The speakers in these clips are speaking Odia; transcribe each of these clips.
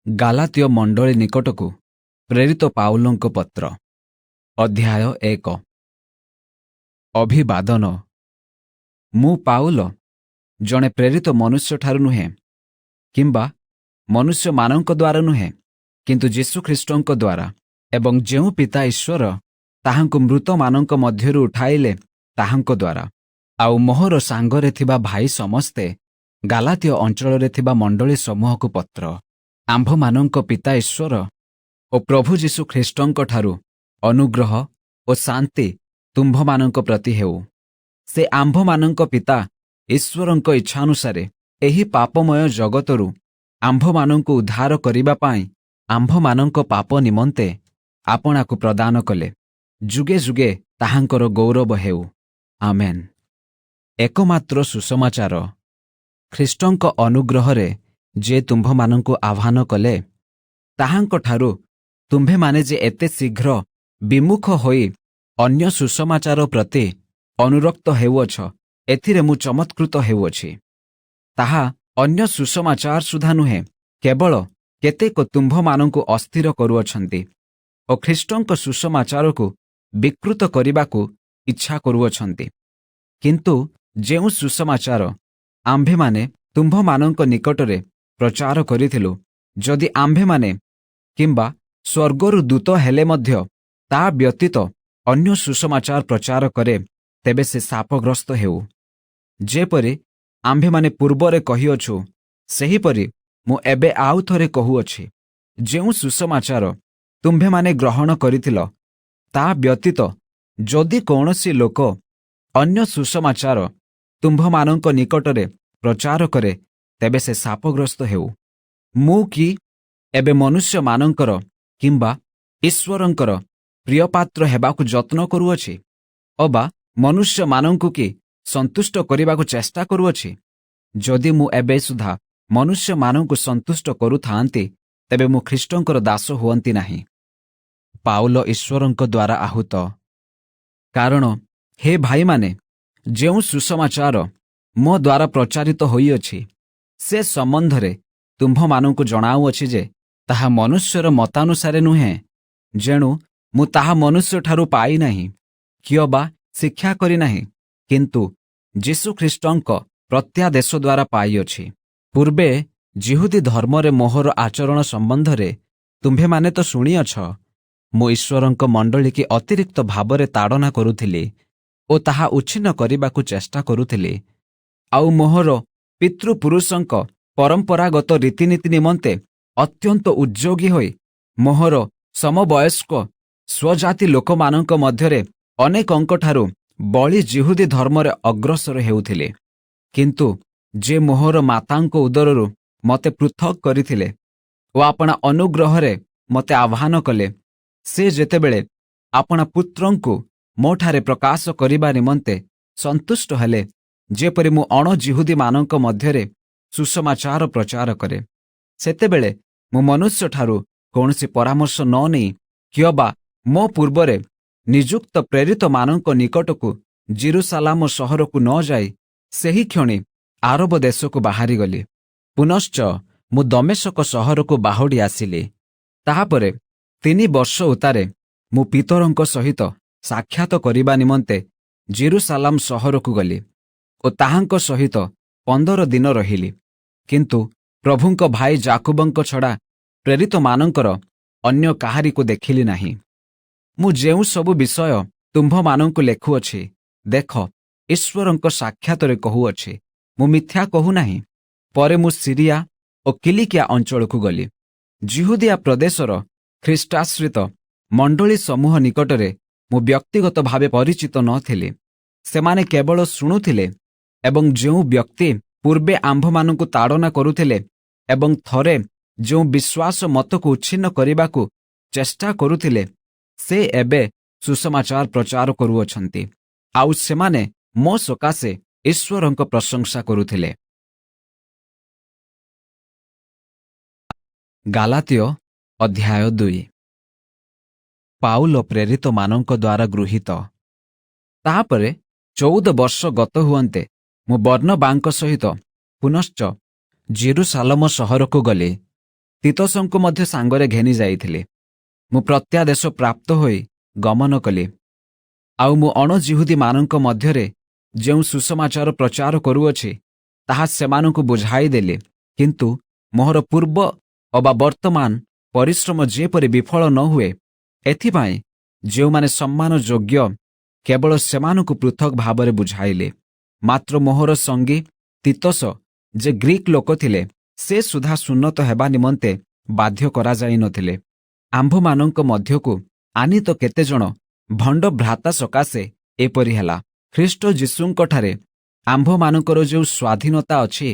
ଗାଲାତୀୟ ମଣ୍ଡଳୀ ନିକଟକୁ ପ୍ରେରିତ ପାଉଲଙ୍କ ପତ୍ର ଅଧ୍ୟାୟ 1। ଅଭିବାଦନ। ମୁଁ ପାଉଲ, ଜଣେ ପ୍ରେରିତ ମନୁଷ୍ୟଠାରୁ ନୁହେଁ, କିମ୍ବା ମନୁଷ୍ୟମାନଙ୍କ ଦ୍ୱାରା ନୁହେଁ, କିନ୍ତୁ ଯୀଶୁଖ୍ରୀଷ୍ଟଙ୍କ ଦ୍ୱାରା, ଏବଂ ଯେଉଁ ପିତା ଈଶ୍ୱର ତାହାଙ୍କୁ ମୃତମାନଙ୍କ ମଧ୍ୟରୁ ଉଠାଇଲେ ତାହାଙ୍କ ଦ୍ୱାରା, ଆଉ ମୋହର ସାଙ୍ଗରେ ଥିବା ଭାଇ ସମସ୍ତେ ଗାଲାତୀୟ ଅଞ୍ଚଳରେ ଥିବା ମଣ୍ଡଳୀ ସମୂହକୁ ପତ୍ର। ଆମ୍ଭମାନଙ୍କ ପିତା ଈଶ୍ୱର ଓ ପ୍ରଭୁ ଯୀଶୁଖ୍ରୀଷ୍ଟଙ୍କଠାରୁ ଅନୁଗ୍ରହ ଓ ଶାନ୍ତି ତୁମ୍ଭମାନଙ୍କ ପ୍ରତି ହେଉ। ସେ ଆମ୍ଭମାନଙ୍କ ପିତା ଈଶ୍ୱରଙ୍କ ଇଚ୍ଛାନୁସାରେ ଏହି ପାପମୟ ଜଗତରୁ ଆମ୍ଭମାନଙ୍କୁ ଉଦ୍ଧାର କରିବା ପାଇଁ ଆମ୍ଭମାନଙ୍କ ପାପ ନିମନ୍ତେ ଆପଣାକୁ ପ୍ରଦାନ କଲେ। ଯୁଗେ ଯୁଗେ ତାହାଙ୍କର ଗୌରବ ହେଉ। ଆମେନ୍। ଏକମାତ୍ର ସୁସମାଚାର। ଖ୍ରୀଷ୍ଟଙ୍କ ଅନୁଗ୍ରହରେ ଯେ ତୁମ୍ଭମାନଙ୍କୁ ଆହ୍ୱାନ କଲେ, ତାହାଙ୍କଠାରୁ ତୁମ୍ଭେମାନେ ଯେ ଏତେ ଶୀଘ୍ର ବିମୁଖ ହୋଇ ଅନ୍ୟ ସୁସମାଚାର ପ୍ରତି ଅନୁରକ୍ତ ହେଉଅଛ, ଏଥିରେ ମୁଁ ଚମତ୍କୃତ ହେଉଅଛି। ତାହା ଅନ୍ୟ ସୁସମାଚାର ସୁଦ୍ଧା ନୁହେଁ, କେବଳ କେତେକ ତୁମ୍ଭମାନଙ୍କୁ ଅସ୍ଥିର କରୁଅଛନ୍ତି ଓ ଖ୍ରୀଷ୍ଟଙ୍କ ସୁସମାଚାରକୁ ବିକୃତ କରିବାକୁ ଇଚ୍ଛା କରୁଅଛନ୍ତି। କିନ୍ତୁ ଯେଉଁ ସୁସମାଚାର ଆମ୍ଭେମାନେ ତୁମ୍ଭମାନଙ୍କ ନିକଟରେ ପ୍ରଚାର କରିଥିଲୁ, ଯଦି ଆମ୍ଭେମାନେ କିମ୍ବା ସ୍ୱର୍ଗରୁ ଦୂତ ହେଲେ ମଧ୍ୟ ତା ବ୍ୟତୀତ ଅନ୍ୟ ସୁସମାଚାର ପ୍ରଚାର କରେ, ତେବେ ସେ ଶାପଗ୍ରସ୍ତ ହେଉ। ଯେପରି ଆମ୍ଭେମାନେ ପୂର୍ବରେ କହିଅଛୁ, ସେହିପରି ମୁଁ ଏବେ ଆଉ ଥରେ କହୁଅଛି, ଯେଉଁ ସୁସମାଚାର ତୁମ୍ଭେମାନେ ଗ୍ରହଣ କରିଥିଲ, ତା ବ୍ୟତୀତ ଯଦି କୌଣସି ଲୋକ ଅନ୍ୟ ସୁସମାଚାର ତୁମ୍ଭମାନଙ୍କ ନିକଟରେ ପ୍ରଚାର କରେ, ତେବେ ସେ ଶାପଗ୍ରସ୍ତ ହେଉ। ମୁଁ କି ଏବେ ମନୁଷ୍ୟମାନଙ୍କର କିମ୍ବା ଈଶ୍ୱରଙ୍କର ପ୍ରିୟପାତ୍ର ହେବାକୁ ଯତ୍ନ କରୁଅଛି, ଅବା ମନୁଷ୍ୟମାନଙ୍କୁ କି ସନ୍ତୁଷ୍ଟ କରିବାକୁ ଚେଷ୍ଟା କରୁଅଛି? ଯଦି ମୁଁ ଏବେ ସୁଦ୍ଧା ମନୁଷ୍ୟମାନଙ୍କୁ ସନ୍ତୁଷ୍ଟ କରୁଥାନ୍ତି, ତେବେ ମୁଁ ଖ୍ରୀଷ୍ଟଙ୍କର ଦାସ ହୁଅନ୍ତି ନାହିଁ। ପାଉଲ ଈଶ୍ୱରଙ୍କ ଦ୍ୱାରା ଆହୁତ। କାରଣ ହେ ଭାଇମାନେ, ଯେଉଁ ସୁସମାଚାର ମୋ ଦ୍ୱାରା ପ୍ରଚାରିତ ହୋଇଅଛି, ସେ ସମ୍ବନ୍ଧରେ ତୁମ୍ଭମାନଙ୍କୁ ଜଣାଉଅଛି ଯେ ତାହା ମନୁଷ୍ୟର ମତାନୁସାରେ ନୁହେଁ, ଯେଣୁ ମୁଁ ତାହା ମନୁଷ୍ୟଠାରୁ ପାଇନାହିଁ, କିଅବା ଶିକ୍ଷା କରିନାହିଁ, କିନ୍ତୁ ଯୀଶୁଖ୍ରୀଷ୍ଟଙ୍କ ପ୍ରତ୍ୟାଦେଶ ଦ୍ୱାରା ପାଇଅଛି। ପୂର୍ବେ ଯିହୁଦୀ ଧର୍ମରେ ମୋହର ଆଚରଣ ସମ୍ବନ୍ଧରେ ତୁମ୍ଭେମାନେ ତ ଶୁଣିଅଛ। ମୁଁ ଈଶ୍ୱରଙ୍କ ମଣ୍ଡଳୀକି ଅତିରିକ୍ତ ଭାବରେ ତାଡ଼ନା କରୁଥିଲି ଓ ତାହା ଉଚ୍ଛିନ୍ନ କରିବାକୁ ଚେଷ୍ଟା କରୁଥିଲି, ଆଉ ମୋହର ପିତୃପୁରୁଷଙ୍କ ପରମ୍ପରାଗତ ରୀତିନୀତି ନିମନ୍ତେ ଅତ୍ୟନ୍ତ ଉଦ୍ଯୋଗୀ ହୋଇ ମୋହର ସମବୟସ୍କ ସ୍ୱଜାତି ଲୋକମାନଙ୍କ ମଧ୍ୟରେ ଅନେକଙ୍କଠାରୁ ବଳି ଯିହୁଦୀ ଧର୍ମରେ ଅଗ୍ରସର ହେଉଥିଲେ। କିନ୍ତୁ ଯେ ମୋହର ମାତାଙ୍କ ଉଦରରୁ ମୋତେ ପୃଥକ୍ କରିଥିଲେ ଓ ଆପଣା ଅନୁଗ୍ରହରେ ମୋତେ ଆହ୍ୱାନ କଲେ, ସେ ଯେତେବେଳେ ଆପଣା ପୁତ୍ରଙ୍କୁ ମୋଠାରେ ପ୍ରକାଶ କରିବା ନିମନ୍ତେ ସନ୍ତୁଷ୍ଟ ହେଲେ, ଯେପରି ମୁଁ ଅଣଯିହୁଦୀମାନଙ୍କ ମଧ୍ୟରେ ସୁସମାଚାର ପ୍ରଚାର କରେ, ସେତେବେଳେ ମୁଁ ମନୁଷ୍ୟଠାରୁ କୌଣସି ପରାମର୍ଶ ନ ନେଇ, କିଅବା ମୋ ପୂର୍ବରେ ନିଯୁକ୍ତ ପ୍ରେରିତମାନଙ୍କ ନିକଟକୁ ଜେରୁସାଲାମ ସହରକୁ ନ ଯାଇ ସେହି କ୍ଷଣି ଆରବ ଦେଶକୁ ବାହାରିଗଲି। ପୁନଶ୍ଚ ମୁଁ ଦମେଶକ ସହରକୁ ବାହୁଡ଼ି ଆସିଲି। ତାହାପରେ 3 ବର୍ଷ ଉତ୍ତାରେ ମୁଁ ପିତରଙ୍କ ସହିତ ସାକ୍ଷାତ କରିବା ନିମନ୍ତେ ଜେରୁସାଲାମ ସହରକୁ ଗଲି ଓ ତାହାଙ୍କ ସହିତ 15 ଦିନ ରହିଲି। କିନ୍ତୁ ପ୍ରଭୁଙ୍କ ଭାଇ ଯାକୁବଙ୍କ ଛଡ଼ା ପ୍ରେରିତମାନଙ୍କର ଅନ୍ୟ କାହାରିକୁ ଦେଖିଲି ନାହିଁ। ମୁଁ ଯେଉଁ ସବୁ ବିଷୟ ତୁମ୍ଭମାନଙ୍କୁ ଲେଖୁଅଛି, ଦେଖ, ଈଶ୍ୱରଙ୍କ ସାକ୍ଷାତରେ କହୁଅଛି, ମୁଁ ମିଥ୍ୟା କହୁନାହିଁ। ପରେ ମୁଁ ସିରିଆ ଓ କିଲିକିଆ ଅଞ୍ଚଳକୁ ଗଲି। ଯିହୁଦିଆ ପ୍ରଦେଶର ଖ୍ରୀଷ୍ଟାଶ୍ରିତ ମଣ୍ଡଳୀ ସମୂହ ନିକଟରେ ମୁଁ ବ୍ୟକ୍ତିଗତ ଭାବେ ପରିଚିତ ନଥିଲି। ସେମାନେ କେବଳ ଶୁଣୁଥିଲେ, ଏବଂ ଯେଉଁ ବ୍ୟକ୍ତି ପୂର୍ବେ ଆମ୍ଭମାନଙ୍କୁ ତାଡ଼ନା କରୁଥିଲେ ଏବଂ ଥରେ ଯେଉଁ ବିଶ୍ୱାସ ମତକୁ ଉଚ୍ଛିନ୍ନ କରିବାକୁ ଚେଷ୍ଟା କରୁଥିଲେ, ସେ ଏବେ ସୁସମାଚାର ପ୍ରଚାର କରୁଅଛନ୍ତି, ଆଉ ସେମାନେ ମୋ ସକାଶେ ଈଶ୍ୱରଙ୍କ ପ୍ରଶଂସା କରୁଥିଲେ। ଗାଲାତୀୟ ଅଧ୍ୟାୟ 2। ପାଉଲ ପ୍ରେରିତମାନଙ୍କ ଦ୍ୱାରା ଗୃହୀତ। ତାହାପରେ 14 ବର୍ଷ ଗତ ହୁଅନ୍ତେ ମୁଁ ବର୍ଣ୍ଣବାଙ୍କ ସହିତ ପୁନଶ୍ଚ ଜେରୁସାଲମ ସହରକୁ ଗଲି। ତିତୋସଙ୍କୁ ମଧ୍ୟ ସାଙ୍ଗରେ ଘେନି ଯାଇଥିଲି। ମୁଁ ପ୍ରତ୍ୟାଦେଶ ପ୍ରାପ୍ତ ହୋଇ ଗମନ କଲି। ଆଉ ମୁଁ ଅଣଜିହୁଦୀମାନଙ୍କ ମଧ୍ୟରେ ଯେଉଁ ସୁସମାଚାର ପ୍ରଚାର କରୁଅଛି ତାହା ସେମାନଙ୍କୁ ବୁଝାଇ ଦେଲି। କିନ୍ତୁ ମୋହର ପୂର୍ବ ଅବା ବର୍ତ୍ତମାନ ପରିଶ୍ରମ ଯେପରି ବିଫଳ ନ ହୁଏ, ଏଥିପାଇଁ ଯେଉଁମାନେ ସମ୍ମାନ ଯୋଗ୍ୟ କେବଳ ସେମାନଙ୍କୁ ପୃଥକ ଭାବରେ ବୁଝାଇଲେ। ମାତ୍ର ମୋହର ସଙ୍ଗୀ ତିତୋସ, ଯେ ଗ୍ରୀକ୍ ଲୋକ ଥିଲେ, ସେ ସୁଦ୍ଧା ସୁନ୍ନତ ହେବା ନିମନ୍ତେ ବାଧ୍ୟ କରାଯାଇନଥିଲେ। ଆମ୍ଭମାନଙ୍କ ମଧ୍ୟକୁ ଆନିତ କେତେଜଣ ଭଣ୍ଡ ଭ୍ରାତା ସକାଶେ ଏପରି ହେଲା। ଖ୍ରୀଷ୍ଟ ଯୀଶୁଙ୍କଠାରେ ଆମ୍ଭମାନଙ୍କର ଯେଉଁ ସ୍ୱାଧୀନତା ଅଛି,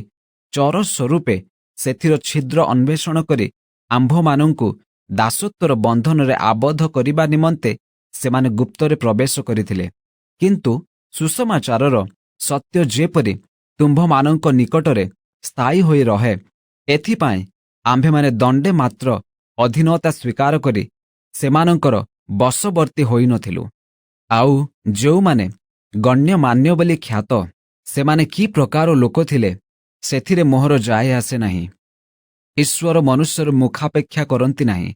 ଚର ସ୍ୱରୂପେ ସେଥିର ଛିଦ୍ର ଅନ୍ୱେଷଣ କରି ଆମ୍ଭମାନଙ୍କୁ ଦାସତ୍ୱର ବନ୍ଧନରେ ଆବଦ୍ଧ କରିବା ନିମନ୍ତେ ସେମାନେ ଗୁପ୍ତରେ ପ୍ରବେଶ କରିଥିଲେ। କିନ୍ତୁ ସୁସମାଚାରର ସତ୍ୟ ଯେପରି ତୁମ୍ଭମାନଙ୍କ ନିକଟରେ ସ୍ଥାୟୀ ହୋଇ ରହେ, ଏଥିପାଇଁ ଆମ୍ଭେମାନେ ଦଣ୍ଡେ ମାତ୍ର ଅଧୀନତା ସ୍ୱୀକାର କରି ସେମାନଙ୍କର ବଶବର୍ତ୍ତୀ ହୋଇନଥିଲୁ। ଆଉ ଯେଉଁମାନେ ଗଣ୍ୟମାନ୍ୟ ବୋଲି ଖ୍ୟାତ, ସେମାନେ କି ପ୍ରକାର ଲୋକ ଥିଲେ ସେଥିରେ ମୋହର ଯାଏ ଆସେ ନାହିଁ। ଈଶ୍ୱର ମନୁଷ୍ୟର ମୁଖାପେକ୍ଷା କରନ୍ତି ନାହିଁ।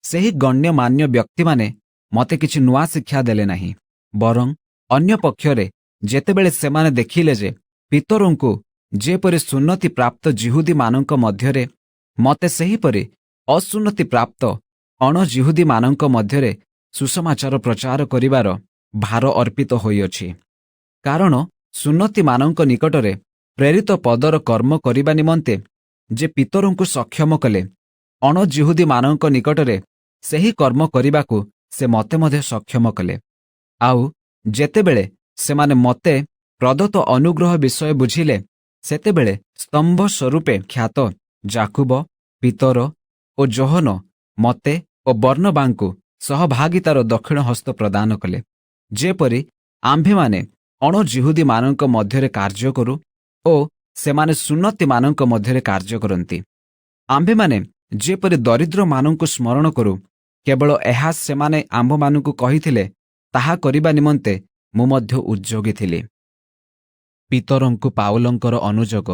ସେହି ଗଣ୍ୟମାନ୍ୟ ବ୍ୟକ୍ତିମାନେ ମୋତେ କିଛି ନୂଆ ଶିକ୍ଷା ଦେଲେ ନାହିଁ। ବରଂ ଅନ୍ୟ ପକ୍ଷରେ ଯେତେବେଳେ ସେମାନେ ଦେଖିଲେ ଯେ ପିତରଙ୍କୁ ଯେପରି ସୁନ୍ନତି ପ୍ରାପ୍ତ ଜିହୁଦୀମାନଙ୍କ ମଧ୍ୟରେ ମୋତେ ସେହିପରି ଅସୁନ୍ନତି ପ୍ରାପ୍ତ ଅଣଜିହୁଦୀମାନଙ୍କ ମଧ୍ୟରେ ସୁସମାଚାର ପ୍ରଚାର କରିବାର ଭାର ଅର୍ପିତ ହୋଇଅଛି। କାରଣ ସୁନ୍ନତିମାନଙ୍କ ନିକଟରେ ପ୍ରେରିତ ପଦର କର୍ମ କରିବା ନିମନ୍ତେ ଯେ ପିତରଙ୍କୁ ସକ୍ଷମ କଲେ, ଅଣଜିହୁଦୀମାନଙ୍କ ନିକଟରେ ସେହି କର୍ମ କରିବାକୁ ସେ ମୋତେ ମଧ୍ୟ ସକ୍ଷମ କଲେ। ଆଉ ଯେତେବେଳେ ସେମାନେ ମୋତେ ପ୍ରଦତ୍ତ ଅନୁଗ୍ରହ ବିଷୟ ବୁଝିଲେ, ସେତେବେଳେ ସ୍ତମ୍ଭ ସ୍ୱରୂପେ ଖ୍ୟାତ ଯାକୁବ, ପିତର ଓ ଯୋହନ ମୋତେ ଓ ବର୍ଣ୍ଣବାଙ୍କୁ ସହଭାଗିତାର ଦକ୍ଷିଣ ହସ୍ତ ପ୍ରଦାନ କଲେ, ଯେପରି ଆମ୍ଭେମାନେ ଅଣଜିହୁଦୀମାନଙ୍କ ମଧ୍ୟରେ କାର୍ଯ୍ୟ କରୁ ଓ ସେମାନେ ସୁନ୍ନତିମାନଙ୍କ ମଧ୍ୟରେ କାର୍ଯ୍ୟ କରନ୍ତି। ଆମ୍ଭେମାନେ ଯେପରି ଦରିଦ୍ରମାନଙ୍କୁ ସ୍ମରଣ କରୁ, କେବଳ ଏହା ସେମାନେ ଆମ୍ଭମାନଙ୍କୁ କହିଥିଲେ, ତାହା କରିବା ନିମନ୍ତେ ମୁଁ ମଧ୍ୟ ଉଦ୍ଯୋଗୀ ଥିଲି। ପିତରଙ୍କୁ ପାଉଲଙ୍କର ଅନୁଯୋଗ।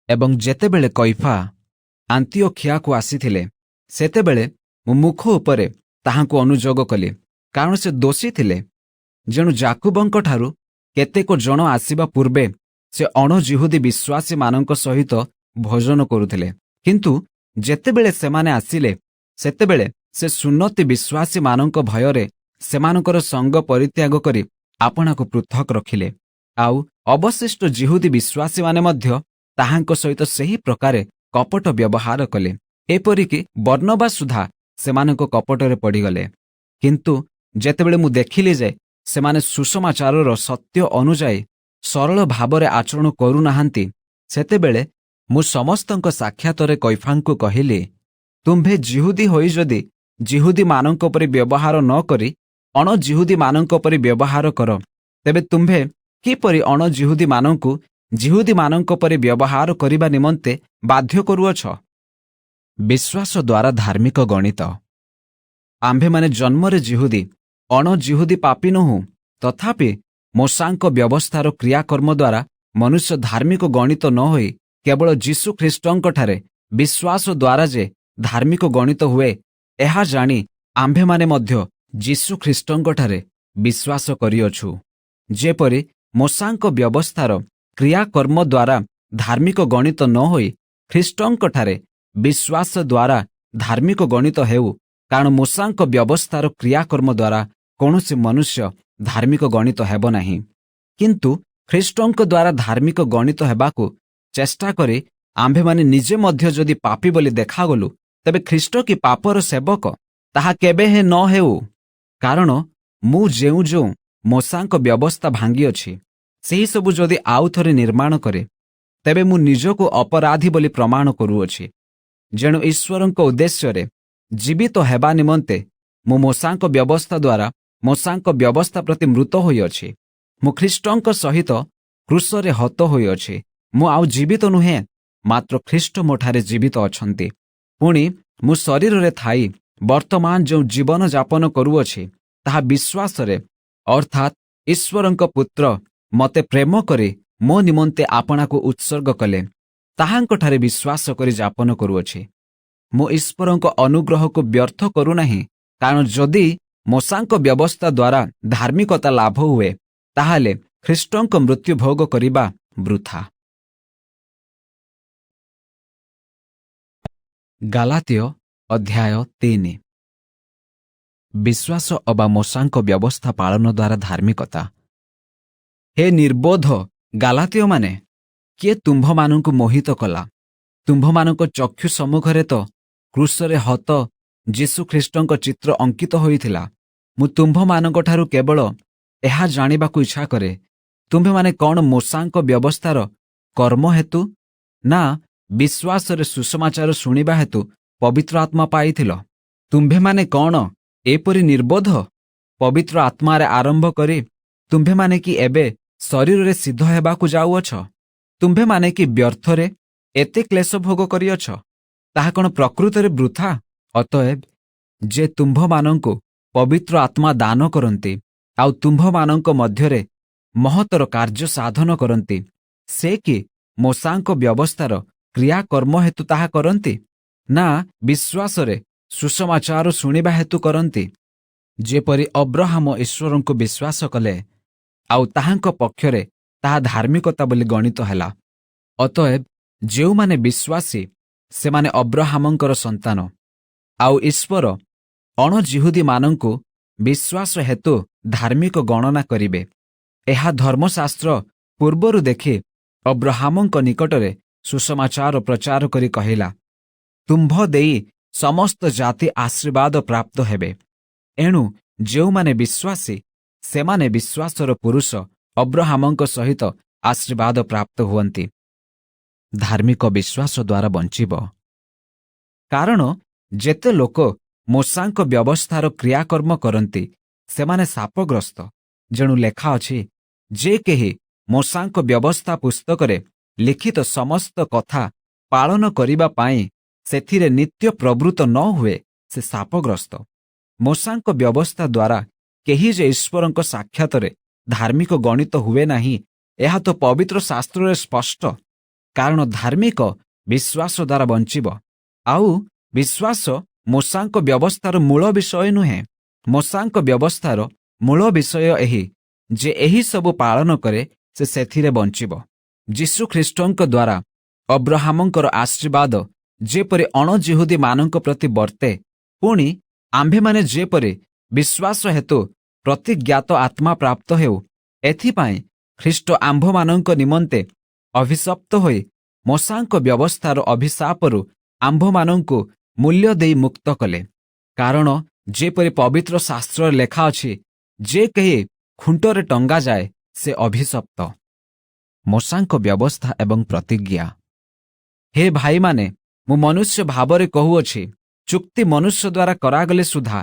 ଏବଂ ଯେତେବେଳେ କୈଫା ଆନ୍ତିଓଖିଆକୁ ଆସିଥିଲେ, ସେତେବେଳେ ମୁଁ ମୁଖ ଉପରେ ତାହାଙ୍କୁ ଅନୁଯୋଗ କଲି, କାରଣ ସେ ଦୋଷୀ ଥିଲେ। ଯେଣୁ ଯାକୁବଙ୍କଠାରୁ କେତେକ ଜଣ ଆସିବା ପୂର୍ବେ ସେ ଅଣଜିହୁଦୀ ବିଶ୍ୱାସୀମାନଙ୍କ ସହିତ ଭୋଜନ କରୁଥିଲେ। କିନ୍ତୁ ଯେତେବେଳେ ସେମାନେ ଆସିଲେ, ସେତେବେଳେ ସେ ସୁନ୍ନତି ବିଶ୍ୱାସୀମାନଙ୍କ ଭୟରେ ସେମାନଙ୍କର ସଙ୍ଗ ପରିତ୍ୟାଗ କରି ଆପଣାକୁ ପୃଥକ ରଖିଲେ। ଆଉ ଅବଶିଷ୍ଟ ଜିହୁଦୀ ବିଶ୍ୱାସୀମାନେ ମଧ୍ୟ ତାହାଙ୍କ ସହିତ ସେହି ପ୍ରକାରେ କପଟ ବ୍ୟବହାର କଲେ, ଏପରିକି ବର୍ଣ୍ଣବା ସୁଦ୍ଧା ସେମାନଙ୍କ କପଟରେ ପଡ଼ିଗଲେ। କିନ୍ତୁ ଯେତେବେଳେ ମୁଁ ଦେଖିଲି ଯେ ସେମାନେ ସୁସମାଚାରର ସତ୍ୟ ଅନୁଯାୟୀ ସରଳ ଭାବରେ ଆଚରଣ କରୁନାହାନ୍ତି, ସେତେବେଳେ ମୁଁ ସମସ୍ତଙ୍କ ସାକ୍ଷାତରେ କୈଫାଙ୍କୁ କହିଲି, ତୁମ୍ଭେ ଜିହୁଦୀ ହୋଇ ଯଦି ଜିହୁଦୀମାନଙ୍କ ପରି ବ୍ୟବହାର ନ କରି ଅଣଜିହୁଦୀମାନଙ୍କ ପରି ବ୍ୟବହାର କର, ତେବେ ତୁମ୍ଭେ କିପରି ଅଣଜିହୁଦୀମାନଙ୍କୁ ଜିହୁଦୀମାନଙ୍କ ପରି ବ୍ୟବହାର କରିବା ନିମନ୍ତେ ବାଧ୍ୟ କରୁଅଛ? ବିଶ୍ୱାସ ଦ୍ୱାରା ଧାର୍ମିକ ଗଣିତ। ଆମ୍ଭେମାନେ ଜନ୍ମରେ ଜିହୁଦୀ, ଅଣଜିହୁଦୀ ପାପୀ ନୋହୁଁ, ତଥାପି ମୋଶାଙ୍କ ବ୍ୟବସ୍ଥାର କ୍ରିୟାକର୍ମ ଦ୍ୱାରା ମନୁଷ୍ୟ ଧାର୍ମିକ ଗଣିତ ନ ହୋଇ କେବଳ ଯୀଶୁ ଖ୍ରୀଷ୍ଟଙ୍କଠାରେ ବିଶ୍ୱାସ ଦ୍ୱାରା ଯେ ଧାର୍ମିକ ଗଣିତ ହୁଏ, ଏହା ଜାଣି ଆମ୍ଭେମାନେ ମଧ୍ୟ ଯୀଶୁ ଖ୍ରୀଷ୍ଟଙ୍କଠାରେ ବିଶ୍ୱାସ କରିଅଛୁ। ଯେପରି ମୋଶାଙ୍କ ବ୍ୟବସ୍ଥାର କ୍ରିୟାକର୍ମ ଦ୍ୱାରା ଧାର୍ମିକ ଗଣିତ ନ ହୋଇ ଖ୍ରୀଷ୍ଟଙ୍କଠାରେ ବିଶ୍ୱାସ ଦ୍ୱାରା ଧାର୍ମିକ ଗଣିତ ହେଉ, କାରଣ ମୋଶାଙ୍କ ବ୍ୟବସ୍ଥାର କ୍ରିୟାକର୍ମ ଦ୍ୱାରା କୌଣସି ମନୁଷ୍ୟ ଧାର୍ମିକ ଗଣିତ ହେବ ନାହିଁ। କିନ୍ତୁ ଖ୍ରୀଷ୍ଟଙ୍କ ଦ୍ୱାରା ଧାର୍ମିକ ଗଣିତ ହେବାକୁ ଚେଷ୍ଟା କରି ଆମ୍ଭେମାନେ ନିଜେ ମଧ୍ୟ ଯଦି ପାପୀ ବୋଲି ଦେଖାଗଲୁ, ତେବେ ଖ୍ରୀଷ୍ଟ କି ପାପର ସେବକ? ତାହା କେବେ ହେ ନ ହେଉ। କାରଣ ମୁଁ ଯେଉଁ ଯେଉଁ ମୋଶାଙ୍କ ବ୍ୟବସ୍ଥା ଭାଙ୍ଗିଅଛି, ସେହିସବୁ ଯଦି ଆଉଥରେ ନିର୍ମାଣ କରେ, ତେବେ ମୁଁ ନିଜକୁ ଅପରାଧୀ ବୋଲି ପ୍ରମାଣ କରୁଅଛି। ଯେଣୁ ଈଶ୍ୱରଙ୍କ ଉଦ୍ଦେଶ୍ୟରେ ଜୀବିତ ହେବା ନିମନ୍ତେ ମୁଁ ମୋଶାଙ୍କ ବ୍ୟବସ୍ଥା ଦ୍ୱାରା ମୋଶାଙ୍କ ବ୍ୟବସ୍ଥା ପ୍ରତି ମୃତ ହୋଇଅଛି। ମୁଁ ଖ୍ରୀଷ୍ଟଙ୍କ ସହିତ କ୍ରୁଶରେ ହତ ହୋଇଅଛି। ମୁଁ ଆଉ ଜୀବିତ ନୁହେଁ, ମାତ୍ର ଖ୍ରୀଷ୍ଟ ମୋଠାରେ ଜୀବିତ ଅଛନ୍ତି। ପୁଣି ମୁଁ ଶରୀରରେ ଥାଇ ବର୍ତ୍ତମାନ ଯେଉଁ ଜୀବନ ଯାପନ କରୁଅଛି, ତାହା ବିଶ୍ୱାସରେ, ଅର୍ଥାତ୍ ଈଶ୍ୱରଙ୍କ ପୁତ୍ର ମୋତେ ପ୍ରେମ କରି ମୋ ନିମନ୍ତେ ଆପଣାକୁ ଉତ୍ସର୍ଗ କଲେ, ତାହାଙ୍କଠାରେ ବିଶ୍ୱାସ କରି ଯାପନ କରୁଅଛି। ମୁଁ ଈଶ୍ୱରଙ୍କ ଅନୁଗ୍ରହକୁ ବ୍ୟର୍ଥ କରୁନାହିଁ, କାରଣ ଯଦି ମୋଶାଙ୍କ ବ୍ୟବସ୍ଥା ଦ୍ୱାରା ଧାର୍ମିକତା ଲାଭ ହୁଏ, ତାହେଲେ ଖ୍ରୀଷ୍ଟଙ୍କ ମୃତ୍ୟୁ ଭୋଗ କରିବା ବୃଥା। ଗାଲାତୀୟ ଅଧ୍ୟାୟ 3। ବିଶ୍ୱାସ ଅବା ମୋଶାଙ୍କ ବ୍ୟବସ୍ଥା ପାଳନ ଦ୍ୱାରା ଧାର୍ମିକତା। ହେ ନିର୍ବୋଧ ଗାଲାତୀୟମାନେ, କିଏ ତୁମ୍ଭମାନଙ୍କୁ ମୋହିତ କଲା? ତୁମ୍ଭମାନଙ୍କ ଚକ୍ଷୁ ସମ୍ମୁଖରେ ତ କ୍ରୁଶରେ ହତ ଯୀଶୁଖ୍ରୀଷ୍ଟଙ୍କ ଚିତ୍ର ଅଙ୍କିତ ହୋଇଥିଲା। ମୁଁ ତୁମ୍ଭମାନଙ୍କଠାରୁ କେବଳ ଏହା ଜାଣିବାକୁ ଇଚ୍ଛା କରେ, ତୁମ୍ଭେମାନେ କ'ଣ ମୋଶାଙ୍କ ବ୍ୟବସ୍ଥାର କର୍ମ ହେତୁ ନା ବିଶ୍ୱାସରେ ସୁସମାଚାର ଶୁଣିବା ହେତୁ ପବିତ୍ର ଆତ୍ମା ପାଇଥିଲ? ତୁମ୍ଭେମାନେ କ'ଣ ଏପରି ନିର୍ବୋଧ? ପବିତ୍ର ଆତ୍ମାରେ ଆରମ୍ଭ କରି ତୁମ୍ଭେମାନେ କି ଏବେ ଶରୀରରେ ସିଦ୍ଧ ହେବାକୁ ଯାଉଅଛ? ତୁମ୍ଭେମାନେ କି ବ୍ୟର୍ଥରେ ଏତେ କ୍ଲେଶ ଭୋଗ କରିଅଛ? ତାହା କ'ଣ ପ୍ରକୃତରେ ବୃଥା? ଅତଏବ ଯେ ତୁମ୍ଭମାନଙ୍କୁ ପବିତ୍ର ଆତ୍ମା ଦାନ କରନ୍ତି ଆଉ ତୁମ୍ଭମାନଙ୍କ ମଧ୍ୟରେ ମହତର କାର୍ଯ୍ୟ ସାଧନ କରନ୍ତି, ସେ କି ମୋଶାଙ୍କ ବ୍ୟବସ୍ଥାର କ୍ରିୟାକର୍ମ ହେତୁ ତାହା କରନ୍ତି, ନା ବିଶ୍ୱାସରେ ସୁସମାଚାର ଶୁଣିବା ହେତୁ କରନ୍ତି? ଯେପରି ଅବ୍ରାହମ ଈଶ୍ୱରଙ୍କୁ ବିଶ୍ୱାସ କଲେ, ଆଉ ତାହାଙ୍କ ପକ୍ଷରେ ତାହା ଧାର୍ମିକତା ବୋଲି ଗଣିତ ହେଲା। ଅତଏବ ଯେଉଁମାନେ ବିଶ୍ୱାସୀ, ସେମାନେ ଅବ୍ରାହମଙ୍କର ସନ୍ତାନ, ଆଉ ଈଶ୍ୱର ଅଣଜିହୁଦୀମାନଙ୍କୁ ବିଶ୍ୱାସ ହେତୁ ଧାର୍ମିକ ଗଣନା କରିବେ। ଏହା ଧର୍ମଶାସ୍ତ୍ର ପୂର୍ବରୁ ଦେଖି ଅବ୍ରାହମଙ୍କ ନିକଟରେ ସୁସମାଚାର ପ୍ରଚାର କରି କହିଲା, ତୁମ୍ଭ ଦେଇ ସମସ୍ତ ଜାତି ଆଶୀର୍ବାଦ ପ୍ରାପ୍ତ ହେବେ। ଏଣୁ ଯେଉଁମାନେ ବିଶ୍ୱାସୀ, ସେମାନେ ବିଶ୍ୱାସର ପୁରୁଷ ଅବ୍ରାହମଙ୍କ ସହିତ ଆଶୀର୍ବାଦ ପ୍ରାପ୍ତ ହୁଅନ୍ତି। ଧାର୍ମିକ ବିଶ୍ୱାସ ଦ୍ୱାରା ବଞ୍ଚିବ। କାରଣ ଯେତେ ଲୋକ ମୋଶାଙ୍କ ବ୍ୟବସ୍ଥାର କ୍ରିୟାକର୍ମ କରନ୍ତି, ସେମାନେ ଶାପଗ୍ରସ୍ତ। ଯେଣୁ ଲେଖା ଅଛି, ଯେ କେହି ମୋଶାଙ୍କ ବ୍ୟବସ୍ଥା ପୁସ୍ତକରେ ଲିଖିତ ସମସ୍ତ କଥା ପାଳନ କରିବା ପାଇଁ ସେଥିରେ ନିତ୍ୟ ପ୍ରବୃତ୍ତ ନ ହୁଏ, ସେ ଶାପଗ୍ରସ୍ତ। ମୋଶାଙ୍କ ବ୍ୟବସ୍ଥା ଦ୍ୱାରା କେହି ଯେ ଈଶ୍ୱରଙ୍କ ସାକ୍ଷାତରେ ଧାର୍ମିକ ଗଣିତ ହୁଏ ନାହିଁ, ଏହା ତ ପବିତ୍ର ଶାସ୍ତ୍ରରେ ସ୍ପଷ୍ଟ। କାରଣ ଧାର୍ମିକ ବିଶ୍ୱାସ ଦ୍ୱାରା ବଞ୍ଚିବ। ଆଉ ବିଶ୍ୱାସ ମୋଶାଙ୍କ ବ୍ୟବସ୍ଥାର ମୂଳ ବିଷୟ ନୁହେଁ। ମୋଶାଙ୍କ ବ୍ୟବସ୍ଥାର ମୂଳ ବିଷୟ ଏହି ଯେ ଏହି ସବୁ ପାଳନ କରେ, ସେ ସେଥିରେ ବଞ୍ଚିବ। ଯୀଶୁଖ୍ରୀଷ୍ଟଙ୍କ ଦ୍ୱାରା ଅବ୍ରାହମଙ୍କର ଆଶୀର୍ବାଦ ଯେପରି ଅଣଜିହୁଦୀମାନଙ୍କ ପ୍ରତି ବର୍ତ୍ତେ, ପୁଣି ଆମ୍ଭେମାନେ ଯେପରି ବିଶ୍ୱାସ ହେତୁ ପ୍ରତିଜ୍ଞାତ ଆତ୍ମା ପ୍ରାପ୍ତ ହେଉ, ଏଥିପାଇଁ ଖ୍ରୀଷ୍ଟ ଆମ୍ଭମାନଙ୍କ ନିମନ୍ତେ ଅଭିଶପ୍ତ ହୋଇ ମୋଶାଙ୍କ ବ୍ୟବସ୍ଥାର ଅଭିଶାପରୁ ଆମ୍ଭମାନଙ୍କୁ ମୂଲ୍ୟ ଦେଇ ମୁକ୍ତ କଲେ। କାରଣ ଯେପରି ପବିତ୍ର ଶାସ୍ତ୍ରରେ ଲେଖା ଅଛି, ଯେ କେହି ଖୁଣ୍ଟରେ ଟଙ୍ଗାଯାଏ, ସେ ଅଭିଶପ୍ତ। ମୋଶାଙ୍କ ବ୍ୟବସ୍ଥା ଏବଂ ପ୍ରତିଜ୍ଞା। ହେ ଭାଇମାନେ, ମୁଁ ମନୁଷ୍ୟ ଭାବରେ କହୁଅଛି, ଚୁକ୍ତି ମନୁଷ୍ୟ ଦ୍ୱାରା କରାଗଲେ ସୁଦ୍ଧା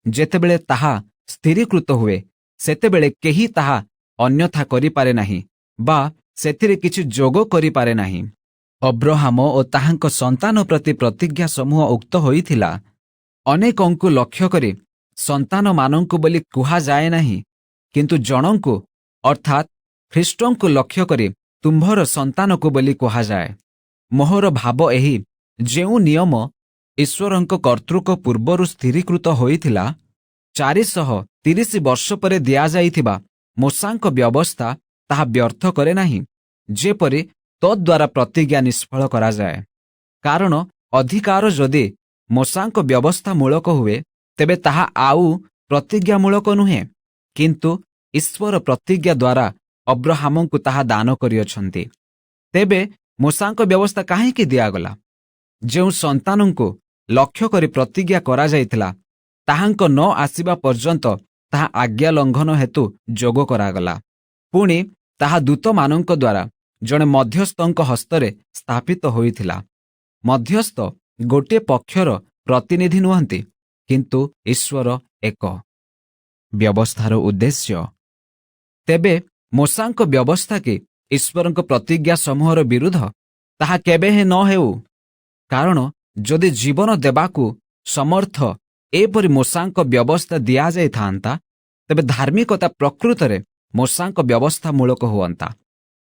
ଯେତେବେଳେ ତାହା ସ୍ଥିରୀକୃତ ହୁଏ, ସେତେବେଳେ କେହି ତାହା ଅନ୍ୟଥା କରିପାରେ ନାହିଁ ବା ସେଥିରେ କିଛି ଯୋଗ କରିପାରେ ନାହିଁ। ଅବ୍ରାହମ ଓ ତାହାଙ୍କ ସନ୍ତାନ ପ୍ରତି ପ୍ରତିଜ୍ଞା ସମୂହ ଉକ୍ତ ହୋଇଥିଲା। ଅନେକଙ୍କୁ ଲକ୍ଷ୍ୟ କରି ସନ୍ତାନମାନଙ୍କୁ ବୋଲି କୁହାଯାଏ ନାହିଁ, କିନ୍ତୁ ଜଣଙ୍କୁ ଅର୍ଥାତ୍ ଖ୍ରୀଷ୍ଟଙ୍କୁ ଲକ୍ଷ୍ୟ କରି ତୁମ୍ଭର ସନ୍ତାନକୁ ବୋଲି କୁହାଯାଏ। ମୋହର ଭାବ ଏହି, ଯେଉଁ ନିୟମ ଈଶ୍ୱରଙ୍କ କର୍ତ୍ତୃକ ପୂର୍ବରୁ ସ୍ଥିରୀକୃତ ହୋଇଥିଲା, 430 ବର୍ଷ ପରେ ଦିଆଯାଇଥିବା ମୋଶାଙ୍କ ବ୍ୟବସ୍ଥା ତାହା ବ୍ୟର୍ଥ କରେ ନାହିଁ, ଯେପରି ତଦ୍ୱାରା ପ୍ରତିଜ୍ଞା ନିଷ୍ଫଳ କରାଯାଏ। କାରଣ ଅଧିକାର ଯଦି ମୋଶାଙ୍କ ବ୍ୟବସ୍ଥା ମୂଳକ ହୁଏ, ତେବେ ତାହା ଆଉ ପ୍ରତିଜ୍ଞାମୂଳକ ନୁହେଁ। କିନ୍ତୁ ଈଶ୍ୱର ପ୍ରତିଜ୍ଞା ଦ୍ୱାରା ଅବ୍ରାହମଙ୍କୁ ତାହା ଦାନ କରିଅଛନ୍ତି। ତେବେ ମୋଶାଙ୍କ ବ୍ୟବସ୍ଥା କାହିଁକି ଦିଆଗଲା? ଯେଉଁ ସନ୍ତାନଙ୍କୁ ଲକ୍ଷ୍ୟ କରି ପ୍ରତିଜ୍ଞା କରାଯାଇଥିଲା, ତାହାଙ୍କ ନ ଆସିବା ପର୍ଯ୍ୟନ୍ତ ତାହା ଆଜ୍ଞା ଲଙ୍ଘନ ହେତୁ ଯୋଗ କରାଗଲା। ପୁଣି ତାହା ଦୂତମାନଙ୍କ ଦ୍ୱାରା ଜଣେ ମଧ୍ୟସ୍ଥଙ୍କ ହସ୍ତରେ ସ୍ଥାପିତ ହୋଇଥିଲା। ମଧ୍ୟସ୍ଥ ଗୋଟିଏ ପକ୍ଷର ପ୍ରତିନିଧି ନୁହନ୍ତି, କିନ୍ତୁ ଈଶ୍ୱର ଏକ। ବ୍ୟବସ୍ଥାର ଉଦ୍ଦେଶ୍ୟ। ତେବେ ମୋଶାଙ୍କ ବ୍ୟବସ୍ଥା କି ଈଶ୍ୱରଙ୍କ ପ୍ରତିଜ୍ଞା ସମୂହର ବିରୁଦ୍ଧ? ତାହା କେବେ ନ ହେଉ। କାରଣ ଯଦି ଜୀବନ ଦେବାକୁ ସମର୍ଥ ଏପରି ମୋଶାଙ୍କ ବ୍ୟବସ୍ଥା ଦିଆଯାଇଥାନ୍ତା, ତେବେ ଧାର୍ମିକତା ପ୍ରକୃତରେ ମୋଶାଙ୍କ ବ୍ୟବସ୍ଥା ମୂଳକ ହୁଅନ୍ତା।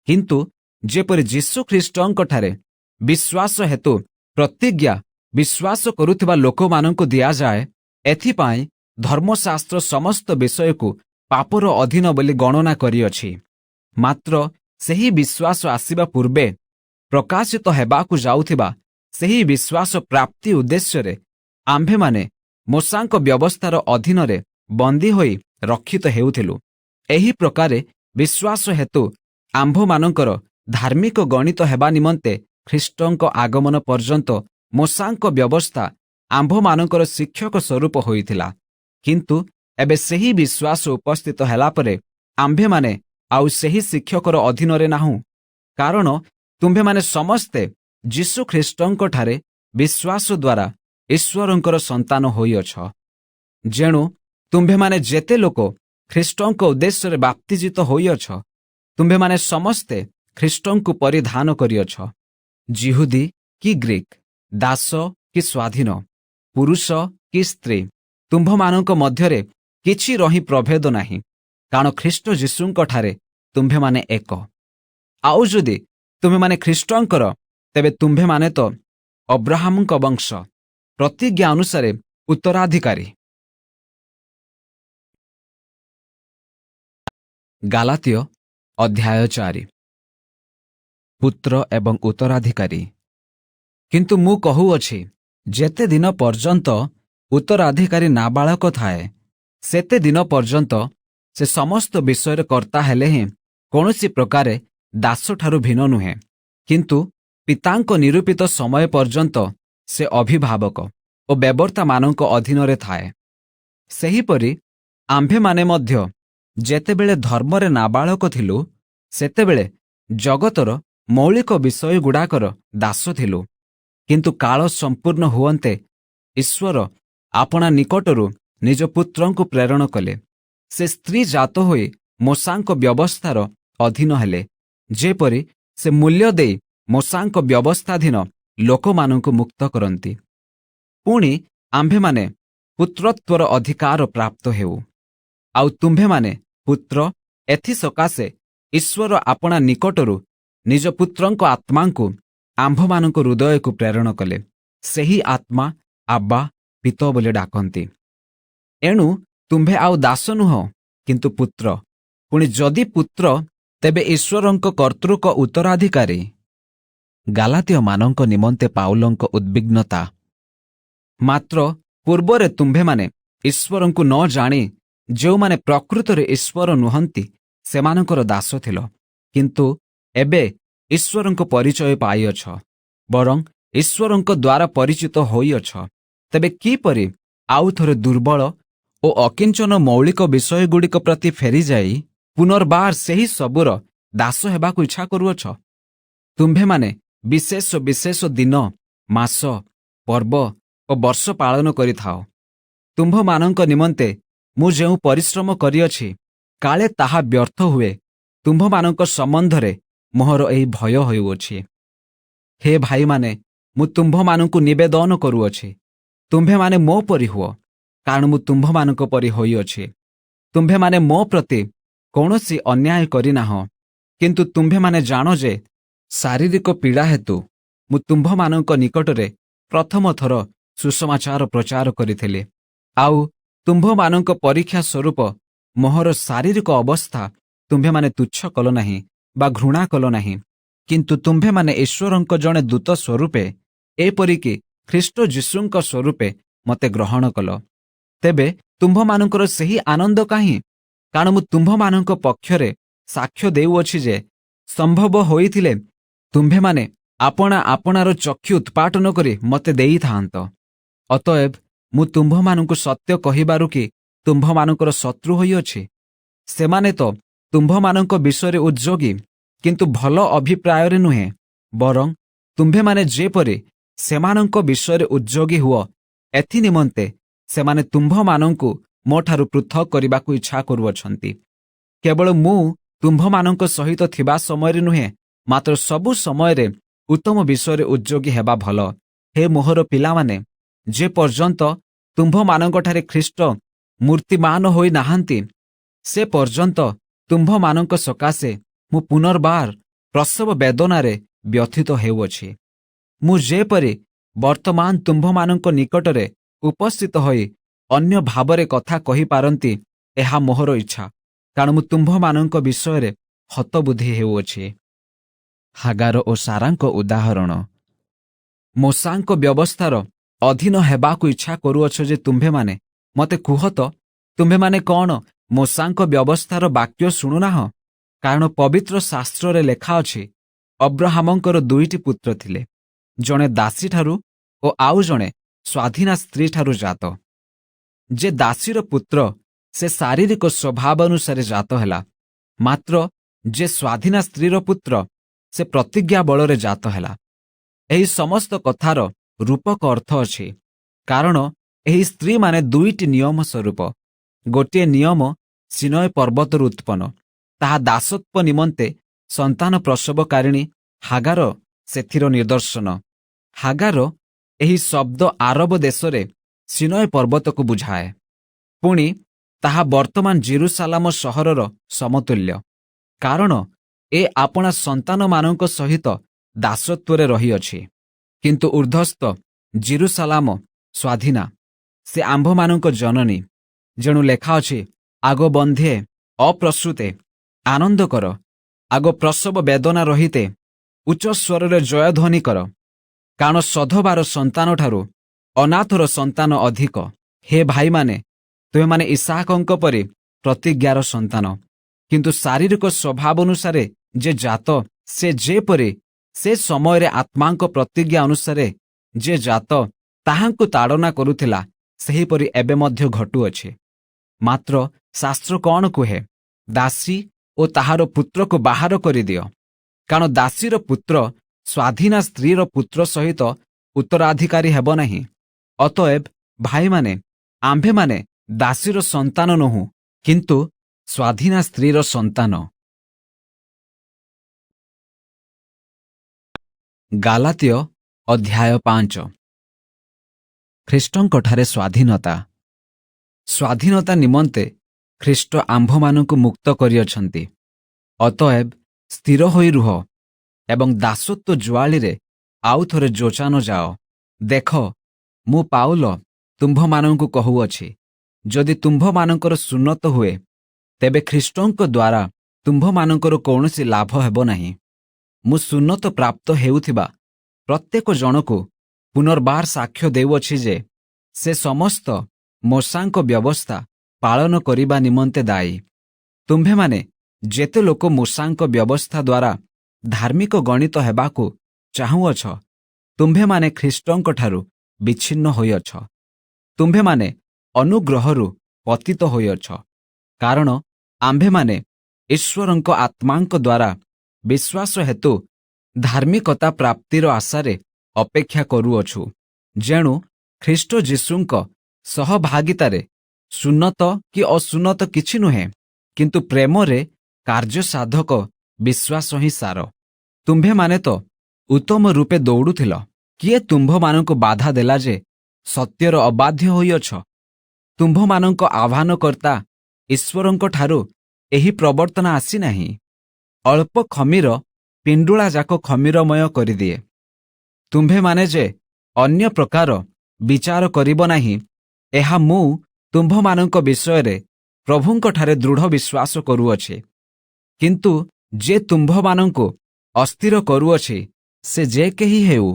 କିନ୍ତୁ ଯେପରି ଯୀଶୁଖ୍ରୀଷ୍ଟଙ୍କଠାରେ ବିଶ୍ୱାସ ହେତୁ ପ୍ରତିଜ୍ଞା ବିଶ୍ୱାସ କରୁଥିବା ଲୋକମାନଙ୍କୁ ଦିଆଯାଏ, ଏଥିପାଇଁ ଧର୍ମଶାସ୍ତ୍ର ସମସ୍ତ ବିଷୟକୁ ପାପର ଅଧୀନ ବୋଲି ଗଣନା କରିଅଛି। ମାତ୍ର ସେହି ବିଶ୍ୱାସ ଆସିବା ପୂର୍ବେ ପ୍ରକାଶିତ ହେବାକୁ ଯାଉଥିବା ସେହି ବିଶ୍ୱାସ ପ୍ରାପ୍ତି ଉଦ୍ଦେଶ୍ୟରେ ଆମ୍ଭେମାନେ ମୋଶାଙ୍କ ବ୍ୟବସ୍ଥାର ଅଧୀନରେ ବନ୍ଦୀ ହୋଇ ରକ୍ଷିତ ହେଉଥିଲୁ। ଏହି ପ୍ରକାରେ ବିଶ୍ୱାସ ହେତୁ ଆମ୍ଭମାନଙ୍କର ଧାର୍ମିକ ଗଣିତ ହେବା ନିମନ୍ତେ ଖ୍ରୀଷ୍ଟଙ୍କ ଆଗମନ ପର୍ଯ୍ୟନ୍ତ ମୋଶାଙ୍କ ବ୍ୟବସ୍ଥା ଆମ୍ଭମାନଙ୍କର ଶିକ୍ଷକ ସ୍ୱରୂପ ହୋଇଥିଲା। କିନ୍ତୁ ଏବେ ସେହି ବିଶ୍ୱାସ ଉପସ୍ଥିତ ହେଲା ପରେ ଆମ୍ଭେମାନେ ଆଉ ସେହି ଶିକ୍ଷକର ଅଧୀନରେ ନାହୁଁ, କାରଣ ତୁମ୍ଭେମାନେ ସମସ୍ତେ ଯୀଶୁଖ୍ରୀଷ୍ଟଙ୍କଠାରେ ବିଶ୍ୱାସ ଦ୍ୱାରା ଈଶ୍ୱରଙ୍କର ସନ୍ତାନ ହୋଇଅଛ। ଯେଣୁ ତୁମ୍ଭେମାନେ ଯେତେ ଲୋକ ଖ୍ରୀଷ୍ଟଙ୍କ ଉଦ୍ଦେଶ୍ୟରେ ବାପ୍ତିଜିତ ହୋଇଅଛ, ତୁମ୍ଭେମାନେ ସମସ୍ତେ ଖ୍ରୀଷ୍ଟଙ୍କୁ ପରିଧାନ କରିଅଛ। ଯିହୁଦୀ କି ଗ୍ରୀକ୍, ଦାସ କି ସ୍ୱାଧୀନ, ପୁରୁଷ କି ସ୍ତ୍ରୀ, ତୁମ୍ଭମାନଙ୍କ ମଧ୍ୟରେ କିଛି ରହି ପ୍ରଭେଦ ନାହିଁ, କାରଣ ଖ୍ରୀଷ୍ଟ ଯୀଶୁଙ୍କଠାରେ ତୁମ୍ଭେମାନେ ଏକ। ଆଉ ଯଦି ତୁମ୍ଭେମାନେ ଖ୍ରୀଷ୍ଟଙ୍କର, ତେବେ ତୁମ୍ଭେମାନେ ତ ଅବ୍ରାହମଙ୍କ ବଂଶ, ପ୍ରତିଜ୍ଞା ଅନୁସାରେ ଉତ୍ତରାଧିକାରୀ। ଗାଲାତୀୟ ଅଧ୍ୟାୟ 4। ପୁତ୍ର ଏବଂ ଉତ୍ତରାଧିକାରୀ। କିନ୍ତୁ ମୁଁ କହୁଅଛି, ଯେତେ ଦିନ ପର୍ଯ୍ୟନ୍ତ ଉତ୍ତରାଧିକାରୀ ନାବାଳକ ଥାଏ, ସେତେ ଦିନ ପର୍ଯ୍ୟନ୍ତ ସେ ସମସ୍ତ ବିଷୟରେ କର୍ତ୍ତା ହେଲେ ହିଁ କୌଣସି ପ୍ରକାରେ ଦାସଠାରୁ ଭିନ୍ନ ନୁହେଁ। କିନ୍ତୁ ପିତାଙ୍କ ନିରୂପିତ ସମୟ ପର୍ଯ୍ୟନ୍ତ ସେ ଅଭିଭାବକ ଓ ବ୍ୟବର୍ତ୍ତାମାନଙ୍କ ଅଧୀନରେ ଥାଏ। ସେହିପରି ଆମ୍ଭେମାନେ ମଧ୍ୟ ଯେତେବେଳେ ଧର୍ମରେ ନାବାଳକ ଥିଲୁ, ସେତେବେଳେ ଜଗତର ମୌଳିକ ବିଷୟଗୁଡ଼ାକର ଦାସ ଥିଲୁ। କିନ୍ତୁ କାଳ ସମ୍ପୂର୍ଣ୍ଣ ହୁଅନ୍ତେ ଈଶ୍ୱର ଆପଣା ନିକଟରୁ ନିଜ ପୁତ୍ରଙ୍କୁ ପ୍ରେରଣ କଲେ। ସେ ସ୍ତ୍ରୀ ଜାତ ହୋଇ ମୋଶାଙ୍କ ବ୍ୟବସ୍ଥାର ଅଧୀନ ହେଲେ, ଯେପରି ସେ ମୂଲ୍ୟ ଦେଇ ମୋଶାଙ୍କ ବ୍ୟବସ୍ଥାଧୀନ ଲୋକମାନଙ୍କୁ ମୁକ୍ତ କରନ୍ତି। ପୁଣି ଆମ୍ଭେମାନେ ପୁତ୍ରତ୍ୱର ଅଧିକାର ପ୍ରାପ୍ତ ହେଉ। ଆଉ ତୁମ୍ଭେମାନେ ପୁତ୍ର, ଏଥିସକାଶେ ଈଶ୍ୱର ଆପଣା ନିକଟରୁ ନିଜ ପୁତ୍ରଙ୍କ ଆତ୍ମାଙ୍କୁ ଆମ୍ଭମାନଙ୍କ ହୃଦୟକୁ ପ୍ରେରଣ କଲେ। ସେହି ଆତ୍ମା ଆବ୍ବା ପିତ ବୋଲି ଡାକନ୍ତି। ଏଣୁ ତୁମ୍ଭେ ଆଉ ଦାସ ନୁହଁ, କିନ୍ତୁ ପୁତ୍ର। ପୁଣି ଯଦି ପୁତ୍ର, ତେବେ ଈଶ୍ୱରଙ୍କ କର୍ତ୍ତୃକ ଉତ୍ତରାଧିକାରୀ। ଗାଲାତୀୟମାନଙ୍କ ନିମନ୍ତେ ପାଉଲଙ୍କ ଉଦ୍ବିଗ୍ନତା। ମାତ୍ର ପୂର୍ବରେ ତୁମ୍ଭେମାନେ ଈଶ୍ୱରଙ୍କୁ ନ ଜାଣି ଯେଉଁମାନେ ପ୍ରକୃତରେ ଈଶ୍ୱର ନୁହନ୍ତି ସେମାନଙ୍କର ଦାସ ଥିଲ। କିନ୍ତୁ ଏବେ ଈଶ୍ୱରଙ୍କ ପରିଚୟ ପାଇଅଛ, ବରଂ ଈଶ୍ୱରଙ୍କ ଦ୍ୱାରା ପରିଚିତ ହୋଇଅଛ। ତେବେ କିପରି ଆଉ ଥରେ ଦୁର୍ବଳ ଓ ଅକିଞ୍ଚନ ମୌଳିକ ବିଷୟଗୁଡ଼ିକ ପ୍ରତି ଫେରିଯାଇ ପୁନର୍ବାର ସେହି ସବୁର ଦାସ ହେବାକୁ ଇଚ୍ଛା କରୁଅଛ? ତୁମ୍ଭେମାନେ ବିଶେଷ ବିଶେଷ ଦିନ, ମାସ, ପର୍ବ ଓ ବର୍ଷ ପାଳନ କରିଥାଅ। ତୁମ୍ଭମାନଙ୍କ ନିମନ୍ତେ ମୁଁ ଯେଉଁ ପରିଶ୍ରମ କରିଅଛି, କାଳେ ତାହା ବ୍ୟର୍ଥ ହୁଏ, ତୁମ୍ଭମାନଙ୍କ ସମ୍ବନ୍ଧରେ ମୋହର ଏହି ଭୟ ହେଉଅଛି। ହେ ଭାଇମାନେ, ମୁଁ ତୁମ୍ଭମାନଙ୍କୁ ନିବେଦନ କରୁଅଛି, ତୁମ୍ଭେମାନେ ମୋ ପରି ହୁଅ, କାରଣ ମୁଁ ତୁମ୍ଭମାନଙ୍କ ପରି ହୋଇଅଛି। ତୁମ୍ଭେମାନେ ମୋ ପ୍ରତି କୌଣସି ଅନ୍ୟାୟ କରିନାହଁ। କିନ୍ତୁ ତୁମ୍ଭେମାନେ ଜାଣ ଯେ ଶାରୀରିକ ପୀଡ଼ା ହେତୁ ମୁଁ ତୁମ୍ଭମାନଙ୍କ ନିକଟରେ ପ୍ରଥମ ଥର ସୁସମାଚାର ପ୍ରଚାର କରିଥିଲି। ଆଉ ତୁମ୍ଭମାନଙ୍କ ପରୀକ୍ଷା ସ୍ୱରୂପ ମୋହର ଶାରୀରିକ ଅବସ୍ଥା ତୁମ୍ଭେମାନେ ତୁଚ୍ଛ କଲ ନାହିଁ ବା ଘୃଣା କଲ ନାହିଁ। କିନ୍ତୁ ତୁମ୍ଭେମାନେ ଈଶ୍ୱରଙ୍କ ଜଣେ ଦୂତ ସ୍ୱରୂପେ, ଏପରିକି ଖ୍ରୀଷ୍ଟ ଯୀଶୁଙ୍କ ସ୍ୱରୂପେ ମୋତେ ଗ୍ରହଣ କଲ। ତେବେ ତୁମ୍ଭମାନଙ୍କର ସେହି ଆନନ୍ଦ କାହିଁ? କାରଣ ମୁଁ ତୁମ୍ଭମାନଙ୍କ ପକ୍ଷରେ ସାକ୍ଷ୍ୟ ଦେଉଅଛି ଯେ ସମ୍ଭବ ହୋଇଥିଲେ ତୁମ୍ଭେମାନେ ଆପଣା ଆପଣାର ଚକ୍ଷୁ ଉତ୍ପାଟନ କରି ମୋତେ ଦେଇଥାନ୍ତ। ଅତଏବ ମୁଁ ତୁମ୍ଭମାନଙ୍କୁ ସତ୍ୟ କହିବାରୁ କି ତୁମ୍ଭମାନଙ୍କର ଶତ୍ରୁ ହୋଇଅଛି? ସେମାନେ ତ ତୁମ୍ଭମାନଙ୍କ ବିଷୟରେ ଉଦ୍ଯୋଗୀ, କିନ୍ତୁ ଭଲ ଅଭିପ୍ରାୟରେ ନୁହେଁ। ବରଂ ତୁମ୍ଭେମାନେ ଯେପରି ସେମାନଙ୍କ ବିଷୟରେ ଉଦ୍ଯୋଗୀ ହୁଅ, ଏଥି ନିମନ୍ତେ ସେମାନେ ତୁମ୍ଭମାନଙ୍କୁ ମୋଠାରୁ ପୃଥକ କରିବାକୁ ଇଚ୍ଛା କରୁଅଛନ୍ତି। କେବଳ ମୁଁ ତୁମ୍ଭମାନଙ୍କ ସହିତ ଥିବା ସମୟରେ ନୁହେଁ, ମାତ୍ର ସବୁ ସମୟରେ ଉତ୍ତମ ବିଷୟରେ ଉଦ୍ଯୋଗୀ ହେବା ଭଲ। ହେ ମୋହର ପିଲାମାନେ, ଯେ ପର୍ଯ୍ୟନ୍ତ ତୁମ୍ଭମାନଙ୍କଠାରେ ଖ୍ରୀଷ୍ଟ ମୂର୍ତ୍ତିମାନ ହୋଇ ନାହାନ୍ତି, ସେ ପର୍ଯ୍ୟନ୍ତ ତୁମ୍ଭମାନଙ୍କ ସକାଶେ ମୁଁ ପୁନର୍ବାର ପ୍ରସବ ବେଦନାରେ ବ୍ୟଥିତ ହେଉଅଛି। ମୁଁ ଯେପରି ବର୍ତ୍ତମାନ ତୁମ୍ଭମାନଙ୍କ ନିକଟରେ ଉପସ୍ଥିତ ହୋଇ ଅନ୍ୟ ଭାବରେ କଥା କହିପାରନ୍ତି, ଏହା ମୋହର ଇଚ୍ଛା, କାରଣ ମୁଁ ତୁମ୍ଭମାନଙ୍କ ବିଷୟରେ ହତବୁଦ୍ଧି ହେଉଅଛି। ହାଗାର ଓ ସାରାଙ୍କ ଉଦାହରଣ। ମୋଶାଙ୍କ ବ୍ୟବସ୍ଥାର ଅଧୀନ ହେବାକୁ ଇଚ୍ଛା କରୁଅଛ ଯେ ତୁମ୍ଭେମାନେ ମୋତେ କୁହ ତ, ତୁମ୍ଭେମାନେ କ'ଣ ମୋଶାଙ୍କ ବ୍ୟବସ୍ଥାର ବାକ୍ୟ ଶୁଣୁନାହଁ? କାରଣ ପବିତ୍ର ଶାସ୍ତ୍ରରେ ଲେଖା ଅଛି, ଅବ୍ରାହମଙ୍କର 2ଟି ପୁତ୍ର ଥିଲେ, ଜଣେ ଦାସୀଠାରୁ ଓ ଆଉ ଜଣେ ସ୍ୱାଧୀନା ସ୍ତ୍ରୀଠାରୁ ଜାତ। ଯେ ଦାସୀର ପୁତ୍ର ସେ ଶାରୀରିକ ସ୍ୱଭାବ ଅନୁସାରେ ଜାତ ହେଲା, ମାତ୍ର ଯେ ସ୍ୱାଧୀନା ସ୍ତ୍ରୀର ପୁତ୍ର ସେ ପ୍ରତିଜ୍ଞା ବଳରେ ଜାତ ହେଲା। ଏହି ସମସ୍ତ କଥାର ରୂପକ ଅର୍ଥ ଅଛି, କାରଣ ଏହି ସ୍ତ୍ରୀମାନେ 2ଟି ନିୟମ ସ୍ୱରୂପ। ଗୋଟିଏ ନିୟମ ସିନୟ ପର୍ବତରୁ ଉତ୍ପନ୍ନ, ତାହା ଦାସତ୍ୱ ନିମନ୍ତେ ସନ୍ତାନ ପ୍ରସବକାରିଣୀ ହାଗାର ସେଥିର ନିଦର୍ଶନ। ହାଗାର ଏହି ଶବ୍ଦ ଆରବ ଦେଶରେ ସିନୟ ପର୍ବତକୁ ବୁଝାଏ। ପୁଣି ତାହା ବର୍ତ୍ତମାନ ଜେରୁସାଲାମ ସହରର ସମତୁଲ୍ୟ, କାରଣ ଏ ଆପଣା ସନ୍ତାନମାନଙ୍କ ସହିତ ଦାସତ୍ୱରେ ରହିଅଛି। କିନ୍ତୁ ଉର୍ଦ୍ଧ୍ୱସ୍ଥ ଜେରୁସାଲାମ ସ୍ୱାଧୀନା, ସେ ଆମ୍ଭମାନଙ୍କ ଜନନୀ। ଯେଣୁ ଲେଖା ଅଛି, ଆଗ ବନ୍ଧ୍ୟେ ଅପ୍ରସୂତେ ଆନନ୍ଦ କର, ଆଗ ପ୍ରସବ ବେଦନା ରହିତେ ଉଚ୍ଚ ସ୍ୱରରେ ଜୟଧ୍ୱନି କର, କାରଣ ସଧବାର ସନ୍ତାନଠାରୁ ଅନାଥର ସନ୍ତାନ ଅଧିକ। ହେ ଭାଇମାନେ, ତୁମେମାନେ ଇସାକଙ୍କ ପରି ପ୍ରତିଜ୍ଞାର ସନ୍ତାନ। କିନ୍ତୁ ଶାରୀରିକ ସ୍ୱଭାବ ଅନୁସାରେ ଯେ ଜାତ, ସେ ଯେପରି ସେ ସମୟରେ ଆତ୍ମାଙ୍କ ପ୍ରତିଜ୍ଞା ଅନୁସାରେ ଯେ ଜାତ ତାହାଙ୍କୁ ତାଡ଼ନା କରୁଥିଲା, ସେହିପରି ଏବେ ମଧ୍ୟ ଘଟୁଅଛି। ମାତ୍ର ଶାସ୍ତ୍ର କ'ଣ କୁହେ? ଦାସୀ ଓ ତାହାର ପୁତ୍ରକୁ ବାହାର କରିଦିଅ, କାରଣ ଦାସୀର ପୁତ୍ର ସ୍ୱାଧୀନା ସ୍ତ୍ରୀର ପୁତ୍ର ସହିତ ଉତ୍ତରାଧିକାରୀ ହେବ ନାହିଁ। ଅତଏବ ଭାଇମାନେ, ଆମ୍ଭେମାନେ ଦାସୀର ସନ୍ତାନ ନୋହୁଁ, କିନ୍ତୁ ସ୍ୱାଧୀନା ସ୍ତ୍ରୀର ସନ୍ତାନ। ଗାଲାତୀୟ ଅଧ୍ୟାୟ 5। ଖ୍ରୀଷ୍ଟଙ୍କଠାରେ ସ୍ୱାଧୀନତା। ସ୍ୱାଧୀନତା ନିମନ୍ତେ ଖ୍ରୀଷ୍ଟ ଆମ୍ଭମାନଙ୍କୁ ମୁକ୍ତ କରିଅଛନ୍ତି। ଅତଏବ ସ୍ଥିର ହୋଇ ରୁହ ଏବଂ ଦାସତ୍ୱ ଜୁଆଳିରେ ଆଉ ଥରେ ଯୋଚାନ ଯାଅ। ଦେଖ, ମୁଁ ପାଉଲ ତୁମ୍ଭମାନଙ୍କୁ କହୁଅଛି, ଯଦି ତୁମ୍ଭମାନଙ୍କର ସୁନ୍ନତ ହୁଏ, ତେବେ ଖ୍ରୀଷ୍ଟଙ୍କ ଦ୍ୱାରା ତୁମ୍ଭମାନଙ୍କର କୌଣସି ଲାଭ ହେବ ନାହିଁ। ମୁଁ ସୁନ୍ନତ ପ୍ରାପ୍ତ ହେଉଥିବା ପ୍ରତ୍ୟେକ ଜଣକୁ ପୁନର୍ବାର ସାକ୍ଷ୍ୟ ଦେଉଅଛି ଯେ ସେ ସମସ୍ତ ମୋଶାଙ୍କ ବ୍ୟବସ୍ଥା ପାଳନ କରିବା ନିମନ୍ତେ ଦାୟୀ। ତୁମ୍ଭେମାନେ ଯେତେ ଲୋକ ମୋଶାଙ୍କ ବ୍ୟବସ୍ଥା ଦ୍ୱାରା ଧାର୍ମିକ ଗଣିତ ହେବାକୁ ଚାହୁଁଅଛ, ତୁମ୍ଭେମାନେ ଖ୍ରୀଷ୍ଟଙ୍କଠାରୁ ବିଚ୍ଛିନ୍ନ ହୋଇଅଛ। ତୁମ୍ଭେମାନେ ଅନୁଗ୍ରହରୁ ପତିତ ହୋଇଅଛ, କାରଣ ଆମ୍ଭେମାନେ ଈଶ୍ୱରଙ୍କ ଆତ୍ମାଙ୍କ ଦ୍ୱାରା ବିଶ୍ୱାସ ହେତୁ ଧାର୍ମିକତା ପ୍ରାପ୍ତିର ଆଶାରେ ଅପେକ୍ଷା କରୁଅଛୁ। ଯେଣୁ ଖ୍ରୀଷ୍ଟ ଯୀଶୁଙ୍କ ସହଭାଗିତାରେ ସୁନ୍ନତ କି ଅସୁନ୍ନତ କିଛି ନୁହେଁ, କିନ୍ତୁ ପ୍ରେମରେ କାର୍ଯ୍ୟସାଧକ ବିଶ୍ୱାସ ହିଁ ସାର। ତୁମ୍ଭେମାନେ ତ ଉତ୍ତମ ରୂପେ ଦୌଡ଼ୁଥିଲ। କିଏ ତୁମ୍ଭମାନଙ୍କୁ ବାଧା ଦେଲା ଯେ ସତ୍ୟର ଅବାଧ୍ୟ ହୋଇଅଛ? ତୁମ୍ଭମାନଙ୍କ ଆହ୍ୱାନକର୍ତ୍ତା ଈଶ୍ୱରଙ୍କଠାରୁ ଏହି ପ୍ରବର୍ତ୍ତନା ଆସିନାହିଁ। ଅଳ୍ପ ଖମିର ପିଣ୍ଡୁଳାଯାକ ଖମିରମୟ କରିଦିଏ। ତୁମ୍ଭେମାନେ ଯେ ଅନ୍ୟ ପ୍ରକାର ବିଚାର କରିବ ନାହିଁ, ଏହା ମୁଁ ତୁମ୍ଭମାନଙ୍କ ବିଷୟରେ ପ୍ରଭୁଙ୍କଠାରେ ଦୃଢ଼ ବିଶ୍ୱାସ କରୁଅଛି। କିନ୍ତୁ ଯେ ତୁମ୍ଭମାନଙ୍କୁ ଅସ୍ଥିର କରୁଅଛି, ସେ ଯେ କେହି ହେଉ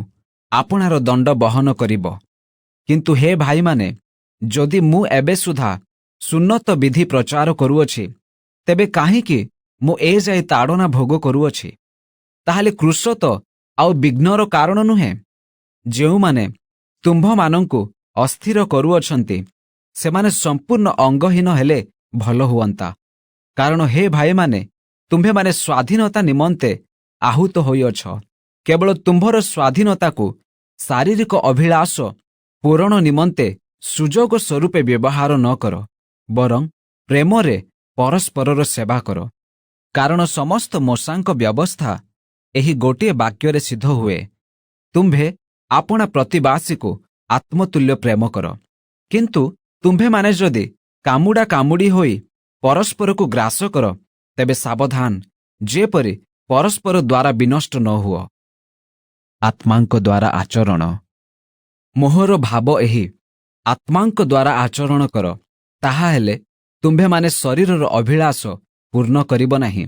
ଆପଣାର ଦଣ୍ଡ ବହନ କରିବ। କିନ୍ତୁ ହେ ଭାଇମାନେ, ଯଦି ମୁଁ ଏବେ ସୁଦ୍ଧା ସୁନ୍ନତ ବିଧି ପ୍ରଚାର କରୁଅଛି, ତେବେ କାହିଁକି ମୁଁ ଏ ଯାଇ ତାଡ଼ନା ଭୋଗ କରୁଅଛି? ତାହେଲେ କୃଶ ତ ଆଉ ବିଘ୍ନର କାରଣ ନୁହେଁ। ଯେଉଁମାନେ ତୁମ୍ଭମାନଙ୍କୁ ଅସ୍ଥିର କରୁଅଛନ୍ତି, ସେମାନେ ସମ୍ପୂର୍ଣ୍ଣ ଅଙ୍ଗହୀନ ହେଲେ ଭଲ ହୁଅନ୍ତା। କାରଣ ହେ ଭାଇମାନେ, ତୁମ୍ଭେମାନେ ସ୍ୱାଧୀନତା ନିମନ୍ତେ ଆହୁତ ହୋଇଅଛ। କେବଳ ତୁମ୍ଭର ସ୍ୱାଧୀନତାକୁ ଶାରୀରିକ ଅଭିଳାଷ ପୂରଣ ନିମନ୍ତେ ସୁଯୋଗ ସ୍ୱରୂପେ ବ୍ୟବହାର ନ କର, ବରଂ ପ୍ରେମରେ ପରସ୍ପରର ସେବା କର। କାରଣ ସମସ୍ତ ମୋଶାଙ୍କ ବ୍ୟବସ୍ଥା ଏହି ଗୋଟିଏ ବାକ୍ୟରେ ସିଦ୍ଧ ହୁଏ, ତୁମ୍ଭେ ଆପଣା ପ୍ରତିବାସୀକୁ ଆତ୍ମତୁଲ୍ୟ ପ୍ରେମ କର। କିନ୍ତୁ ତୁମ୍ଭେମାନେ ଯଦି କାମୁଡ଼ା କାମୁଡ଼ି ହୋଇ ପରସ୍ପରକୁ ଗ୍ରାସ କର, ତେବେ ସାବଧାନ, ଯେପରି ପରସ୍ପର ଦ୍ୱାରା ବିନଷ୍ଟ ନ ହୁଅ। ଆତ୍ମାଙ୍କ ଦ୍ୱାରା ଆଚରଣ। ମୋହର ଭାବ ଏହି, ଆତ୍ମାଙ୍କ ଦ୍ୱାରା ଆଚରଣ କର, ତାହା ହେଲେ ତୁମ୍ଭେମାନେ ଶରୀରର ଅଭିଳାଷ ପୂର୍ଣ୍ଣ କରିବ ନାହିଁ।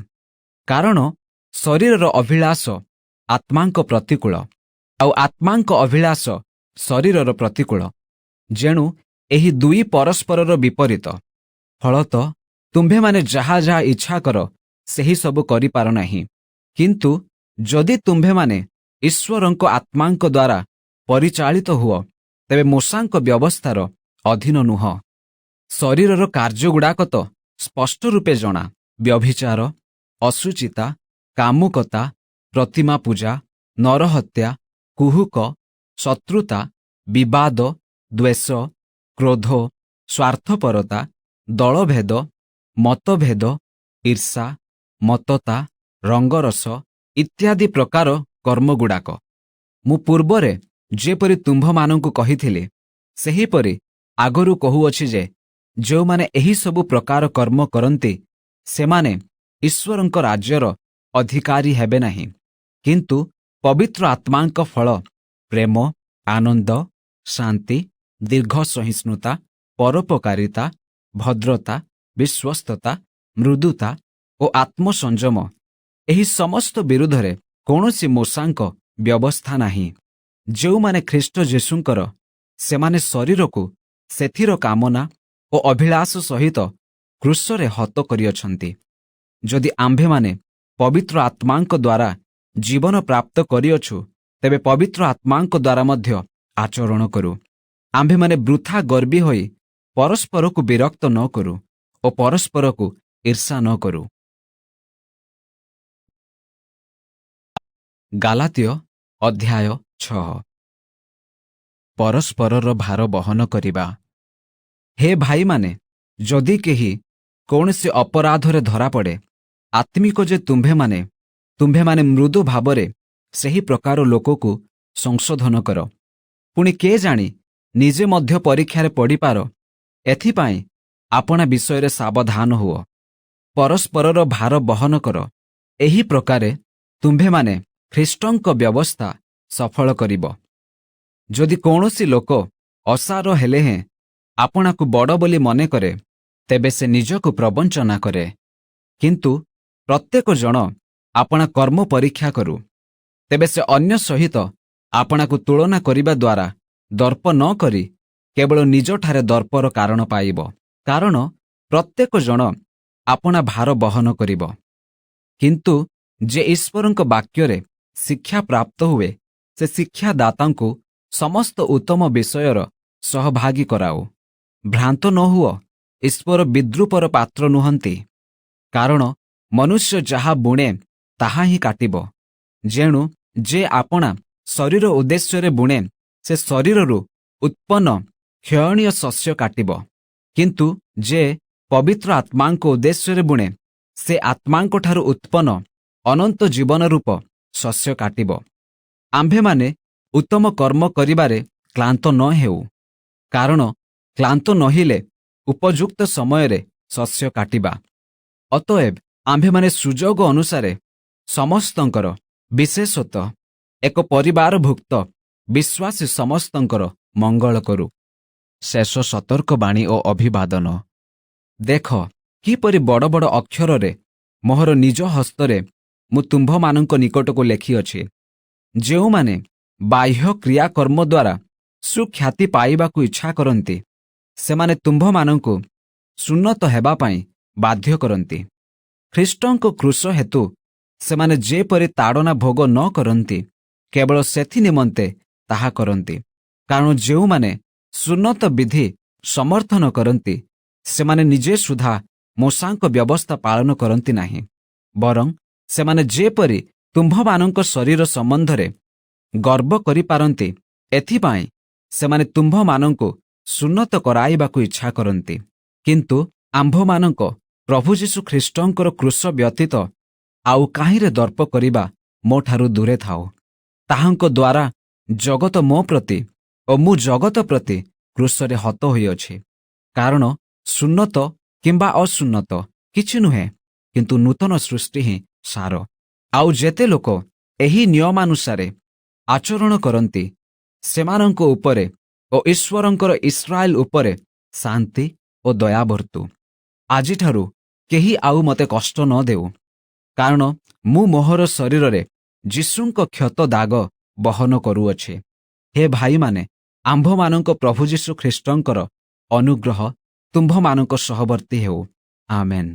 କାରଣ ଶରୀରର ଅଭିଳାଷ ଆତ୍ମାଙ୍କ ପ୍ରତିକୂଳ, ଆଉ ଆତ୍ମାଙ୍କ ଅଭିଳାଷ ଶରୀରର ପ୍ରତିକୂଳ। ଯେଣୁ ଏହି ଦୁଇ ପରସ୍ପରର ବିପରୀତ। ଫଳତଃ ତୁମ୍ଭେମାନେ ଯାହା ଯାହା ଇଚ୍ଛା କର ସେହି ସବୁ କରିପାର ନାହିଁ। କିନ୍ତୁ ଯଦି ତୁମ୍ଭେମାନେ ଈଶ୍ୱରଙ୍କ ଆତ୍ମାଙ୍କ ଦ୍ୱାରା ପରିଚାଳିତ ହୁଅ, ତେବେ ମୋଷାଙ୍କ ବ୍ୟବସ୍ଥାର ଅଧୀନ ନୁହଁ। ଶରୀରର କାର୍ଯ୍ୟଗୁଡ଼ାକ ତ ସ୍ପଷ୍ଟ ରୂପେ ଜଣା: ବ୍ୟଭିଚାର, ଅଶୁଚିତା, କାମୁକତା, ପ୍ରତିମା ପୂଜା, ନରହତ୍ୟା, କୁହୁକ, ଶତ୍ରୁତା, ବିବାଦ, ଦ୍ୱେଷ, କ୍ରୋଧ, ସ୍ୱାର୍ଥପରତା, ଦଳଭେଦ, ମତଭେଦ, ଈର୍ଷା, ମତ୍ତତା, ରଙ୍ଗରସ ଇତ୍ୟାଦି ପ୍ରକାର କର୍ମଗୁଡ଼ାକ। ମୁଁ ପୂର୍ବରେ ଯେପରି ତୁମ୍ଭମାନଙ୍କୁ କହିଥିଲି, ସେହିପରି ଆଗରୁ କହୁଅଛି ଯେ ଯେଉଁମାନେ ଏହିସବୁ ପ୍ରକାର କର୍ମ କରନ୍ତି, ସେମାନେ ଈଶ୍ୱରଙ୍କ ରାଜ୍ୟର ଅଧିକାରୀ ହେବେ ନାହିଁ। କିନ୍ତୁ ପବିତ୍ର ଆତ୍ମାଙ୍କ ଫଳ ପ୍ରେମ, ଆନନ୍ଦ, ଶାନ୍ତି, ଦୀର୍ଘ ସହିଷ୍ଣୁତା, ପରୋପକାରିତା, ଭଦ୍ରତା, ବିଶ୍ୱସ୍ତତା, ମୃଦୁତା ଓ ଆତ୍ମସଂଯମ, ଏହି ସମସ୍ତ ବିରୁଦ୍ଧରେ କୌଣସି ମୋଷାଙ୍କ ବ୍ୟବସ୍ଥା ନାହିଁ। ଯେଉଁମାନେ ଖ୍ରୀଷ୍ଟ ଯୀଶୁଙ୍କର, ସେମାନେ ଶରୀରକୁ ସେଥିର କାମନା ଓ ଅଭିଳାଷ ସହିତ କ୍ରୁଶରେ ହତ କରିଅଛନ୍ତି। ଯଦି ଆମ୍ଭେମାନେ ପବିତ୍ର ଆତ୍ମାଙ୍କ ଦ୍ୱାରା ଜୀବନ ପ୍ରାପ୍ତ କରିଅଛୁ, ତେବେ ପବିତ୍ର ଆତ୍ମାଙ୍କ ଦ୍ୱାରା ମଧ୍ୟ ଆଚରଣ କରୁ। ଆମ୍ଭେମାନେ ବୃଥା ଗର୍ବୀ ହୋଇ ପରସ୍ପରକୁ ବିରକ୍ତ ନ କରୁ ଓ ପରସ୍ପରକୁ ଈର୍ଷା ନ କରୁ। ଗାଲାତୀୟ ଅଧ୍ୟାୟ 6। ପରସ୍ପରର ଭାର ବହନ କରିବା। ହେ ଭାଇମାନେ, ଯଦି କେହି କୌଣସି ଅପରାଧରେ ଧରାପଡ଼େ, ଆତ୍ମିକ ଯେ ତୁମ୍ଭେମାନେ ମୃଦୁ ଭାବରେ ସେହି ପ୍ରକାର ଲୋକକୁ ସଂଶୋଧନ କର। ପୁଣି କିଏ ଜାଣି ନିଜେ ମଧ୍ୟ ପରୀକ୍ଷାରେ ପଡ଼ିପାର, ଏଥିପାଇଁ ଆପଣା ବିଷୟରେ ସାବଧାନ ହୁଅ। ପରସ୍ପରର ଭାର ବହନ କର। ଏହି ପ୍ରକାରେ ତୁମ୍ଭେମାନେ ଖ୍ରୀଷ୍ଟଙ୍କ ବ୍ୟବସ୍ଥା ସଫଳ କରିବ। ଯଦି କୌଣସି ଲୋକ ଅସାର ହେଲେ ହେଁ ଆପଣାକୁ ବଡ଼ ବୋଲି ମନେ କରେ, ତେବେ ସେ ନିଜକୁ ପ୍ରବଞ୍ଚନା କରେ। କିନ୍ତୁ ପ୍ରତ୍ୟେକ ଜଣ ଆପଣା କର୍ମ ପରୀକ୍ଷା କରୁ, ତେବେ ସେ ଅନ୍ୟ ସହିତ ଆପଣାକୁ ତୁଳନା କରିବା ଦ୍ୱାରା ଦର୍ପ ନ କରି କେବଳ ନିଜଠାରେ ଦର୍ପର କାରଣ ପାଇବ। କାରଣ ପ୍ରତ୍ୟେକ ଜଣ ଆପଣା ଭାର ବହନ କରିବ। କିନ୍ତୁ ଯେ ଈଶ୍ୱରଙ୍କ ବାକ୍ୟରେ ଶିକ୍ଷା ପ୍ରାପ୍ତ ହୁଏ, ସେ ଶିକ୍ଷାଦାତାଙ୍କୁ ସମସ୍ତ ଉତ୍ତମ ବିଷୟର ସହଭାଗୀ କରାଉ। ଭ୍ରାନ୍ତ ନ ହୁଅ, ଈଶ୍ୱର ବିଦ୍ରୂପର ପାତ୍ର ନୁହନ୍ତି। କାରଣ ମନୁଷ୍ୟ ଯାହା ବୁଣେ ତାହା ହିଁ କାଟିବ। ଯେଣୁ ଯେ ଆପଣା ଶରୀର ଉଦ୍ଦେଶ୍ୟରେ ବୁଣେ, ସେ ଶରୀରରୁ ଉତ୍ପନ୍ନ କ୍ଷୟଣୀୟ ଶସ୍ୟ କାଟିବ। କିନ୍ତୁ ଯେ ପବିତ୍ର ଆତ୍ମାଙ୍କ ଉଦ୍ଦେଶ୍ୟରେ ବୁଣେ, ସେ ଆତ୍ମାଙ୍କଠାରୁ ଉତ୍ପନ୍ନ ଅନନ୍ତ ଜୀବନ ରୂପ ଶସ୍ୟ କାଟିବ। ଆମ୍ଭେମାନେ ଉତ୍ତମ କର୍ମ କରିବାରେ କ୍ଳାନ୍ତ ନ ହେଉ, କାରଣ କ୍ଳାନ୍ତ ନହେଲେ ଉପଯୁକ୍ତ ସମୟରେ ଶସ୍ୟ କାଟିବା। ଅତଏବ ଆମ୍ଭେମାନେ ସୁଯୋଗ ଅନୁସାରେ ସମସ୍ତଙ୍କର, ବିଶେଷତଃ ଏକ ପରିବାରଭୁକ୍ତ ବିଶ୍ୱାସୀ ସମସ୍ତଙ୍କର ମଙ୍ଗଳ କରୁ। ଶେଷ ସତର୍କବାଣୀ ଓ ଅଭିବାଦନ। ଦେଖ, କିପରି ବଡ଼ ବଡ଼ ଅକ୍ଷରରେ ମୋହର ନିଜ ହସ୍ତରେ ମୁଁ ତୁମ୍ଭମାନଙ୍କ ନିକଟକୁ ଲେଖିଅଛି। ଯେଉଁମାନେ ବାହ୍ୟ କ୍ରିୟାକର୍ମ ଦ୍ୱାରା ସୁଖ୍ୟାତି ପାଇବାକୁ ଇଚ୍ଛା କରନ୍ତି, ସେମାନେ ତୁମ୍ଭମାନଙ୍କୁ ସୁନ୍ନତ ହେବା ପାଇଁ ବାଧ୍ୟ କରନ୍ତି। ଖ୍ରୀଷ୍ଟଙ୍କ କ୍ରୁଶ ହେତୁ ସେମାନେ ଯେପରି ତାଡ଼ନା ଭୋଗ ନ କରନ୍ତି, କେବଳ ସେଥି ନିମନ୍ତେ ତାହା କରନ୍ତି। କାରଣ ଯେଉଁମାନେ ସୁନ୍ନତ ବିଧି ସମର୍ଥନ କରନ୍ତି, ସେମାନେ ନିଜେ ସୁଦ୍ଧା ମୋଷାଙ୍କ ବ୍ୟବସ୍ଥା ପାଳନ କରନ୍ତି ନାହିଁ। ବରଂ ସେମାନେ ଯେପରି ତୁମ୍ଭମାନଙ୍କ ଶରୀର ସମ୍ବନ୍ଧରେ ଗର୍ବ କରିପାରନ୍ତି, ଏଥିପାଇଁ ସେମାନେ ତୁମ୍ଭମାନଙ୍କୁ ସୁନ୍ନତ କରାଇବାକୁ ଇଚ୍ଛା କରନ୍ତି। କିନ୍ତୁ ଆମ୍ଭମାନଙ୍କ ପ୍ରଭୁ ଯୀଶୁ ଖ୍ରୀଷ୍ଟଙ୍କର କ୍ରୁଶ ବ୍ୟତୀତ ଆଉ କାହିଁରେ ଦର୍ପ କରିବା ମୋ ଠାରୁ ଦୂରେ ଥାଉ। ତାହାଙ୍କ ଦ୍ୱାରା ଜଗତ ମୋ ପ୍ରତି ଓ ମୁଁ ଜଗତ ପ୍ରତି କ୍ରୁଶରେ ହତ ହୋଇଅଛି। କାରଣ ସୁନ୍ନତ କିମ୍ବା ଅସୁନ୍ନତ କିଛି ନୁହେଁ, କିନ୍ତୁ ନୂତନ ସୃଷ୍ଟି ହିଁ ସାର। ଆଉ ଯେତେ ଲୋକ ଏହି ନିୟମାନୁସାରେ ଆଚରଣ କରନ୍ତି, ସେମାନଙ୍କ ଉପରେ ଓ ଈଶ୍ୱରଙ୍କର ଇସ୍ରାଏଲ ଉପରେ ଶାନ୍ତି ଓ ଦୟା ବର୍ତ୍ତୁ। ଆଜିଠାରୁ କେହି ଆଉ ମୋତେ କଷ୍ଟ ନ ଦେଉ, କାରଣ ମୁଁ ମୋହର ଶରୀରରେ ଯୀଶୁଙ୍କ କ୍ଷତ ଦାଗ ବହନ କରୁଅଛି। ହେ ଭାଇମାନେ, ଆମ୍ଭମାନଙ୍କ ପ୍ରଭୁ ଯୀଶୁ ଖ୍ରୀଷ୍ଟଙ୍କର ଅନୁଗ୍ରହ ତୁମ୍ଭମାନଙ୍କ ସହବର୍ତ୍ତୀ ହେଉ। ଆମେନ୍।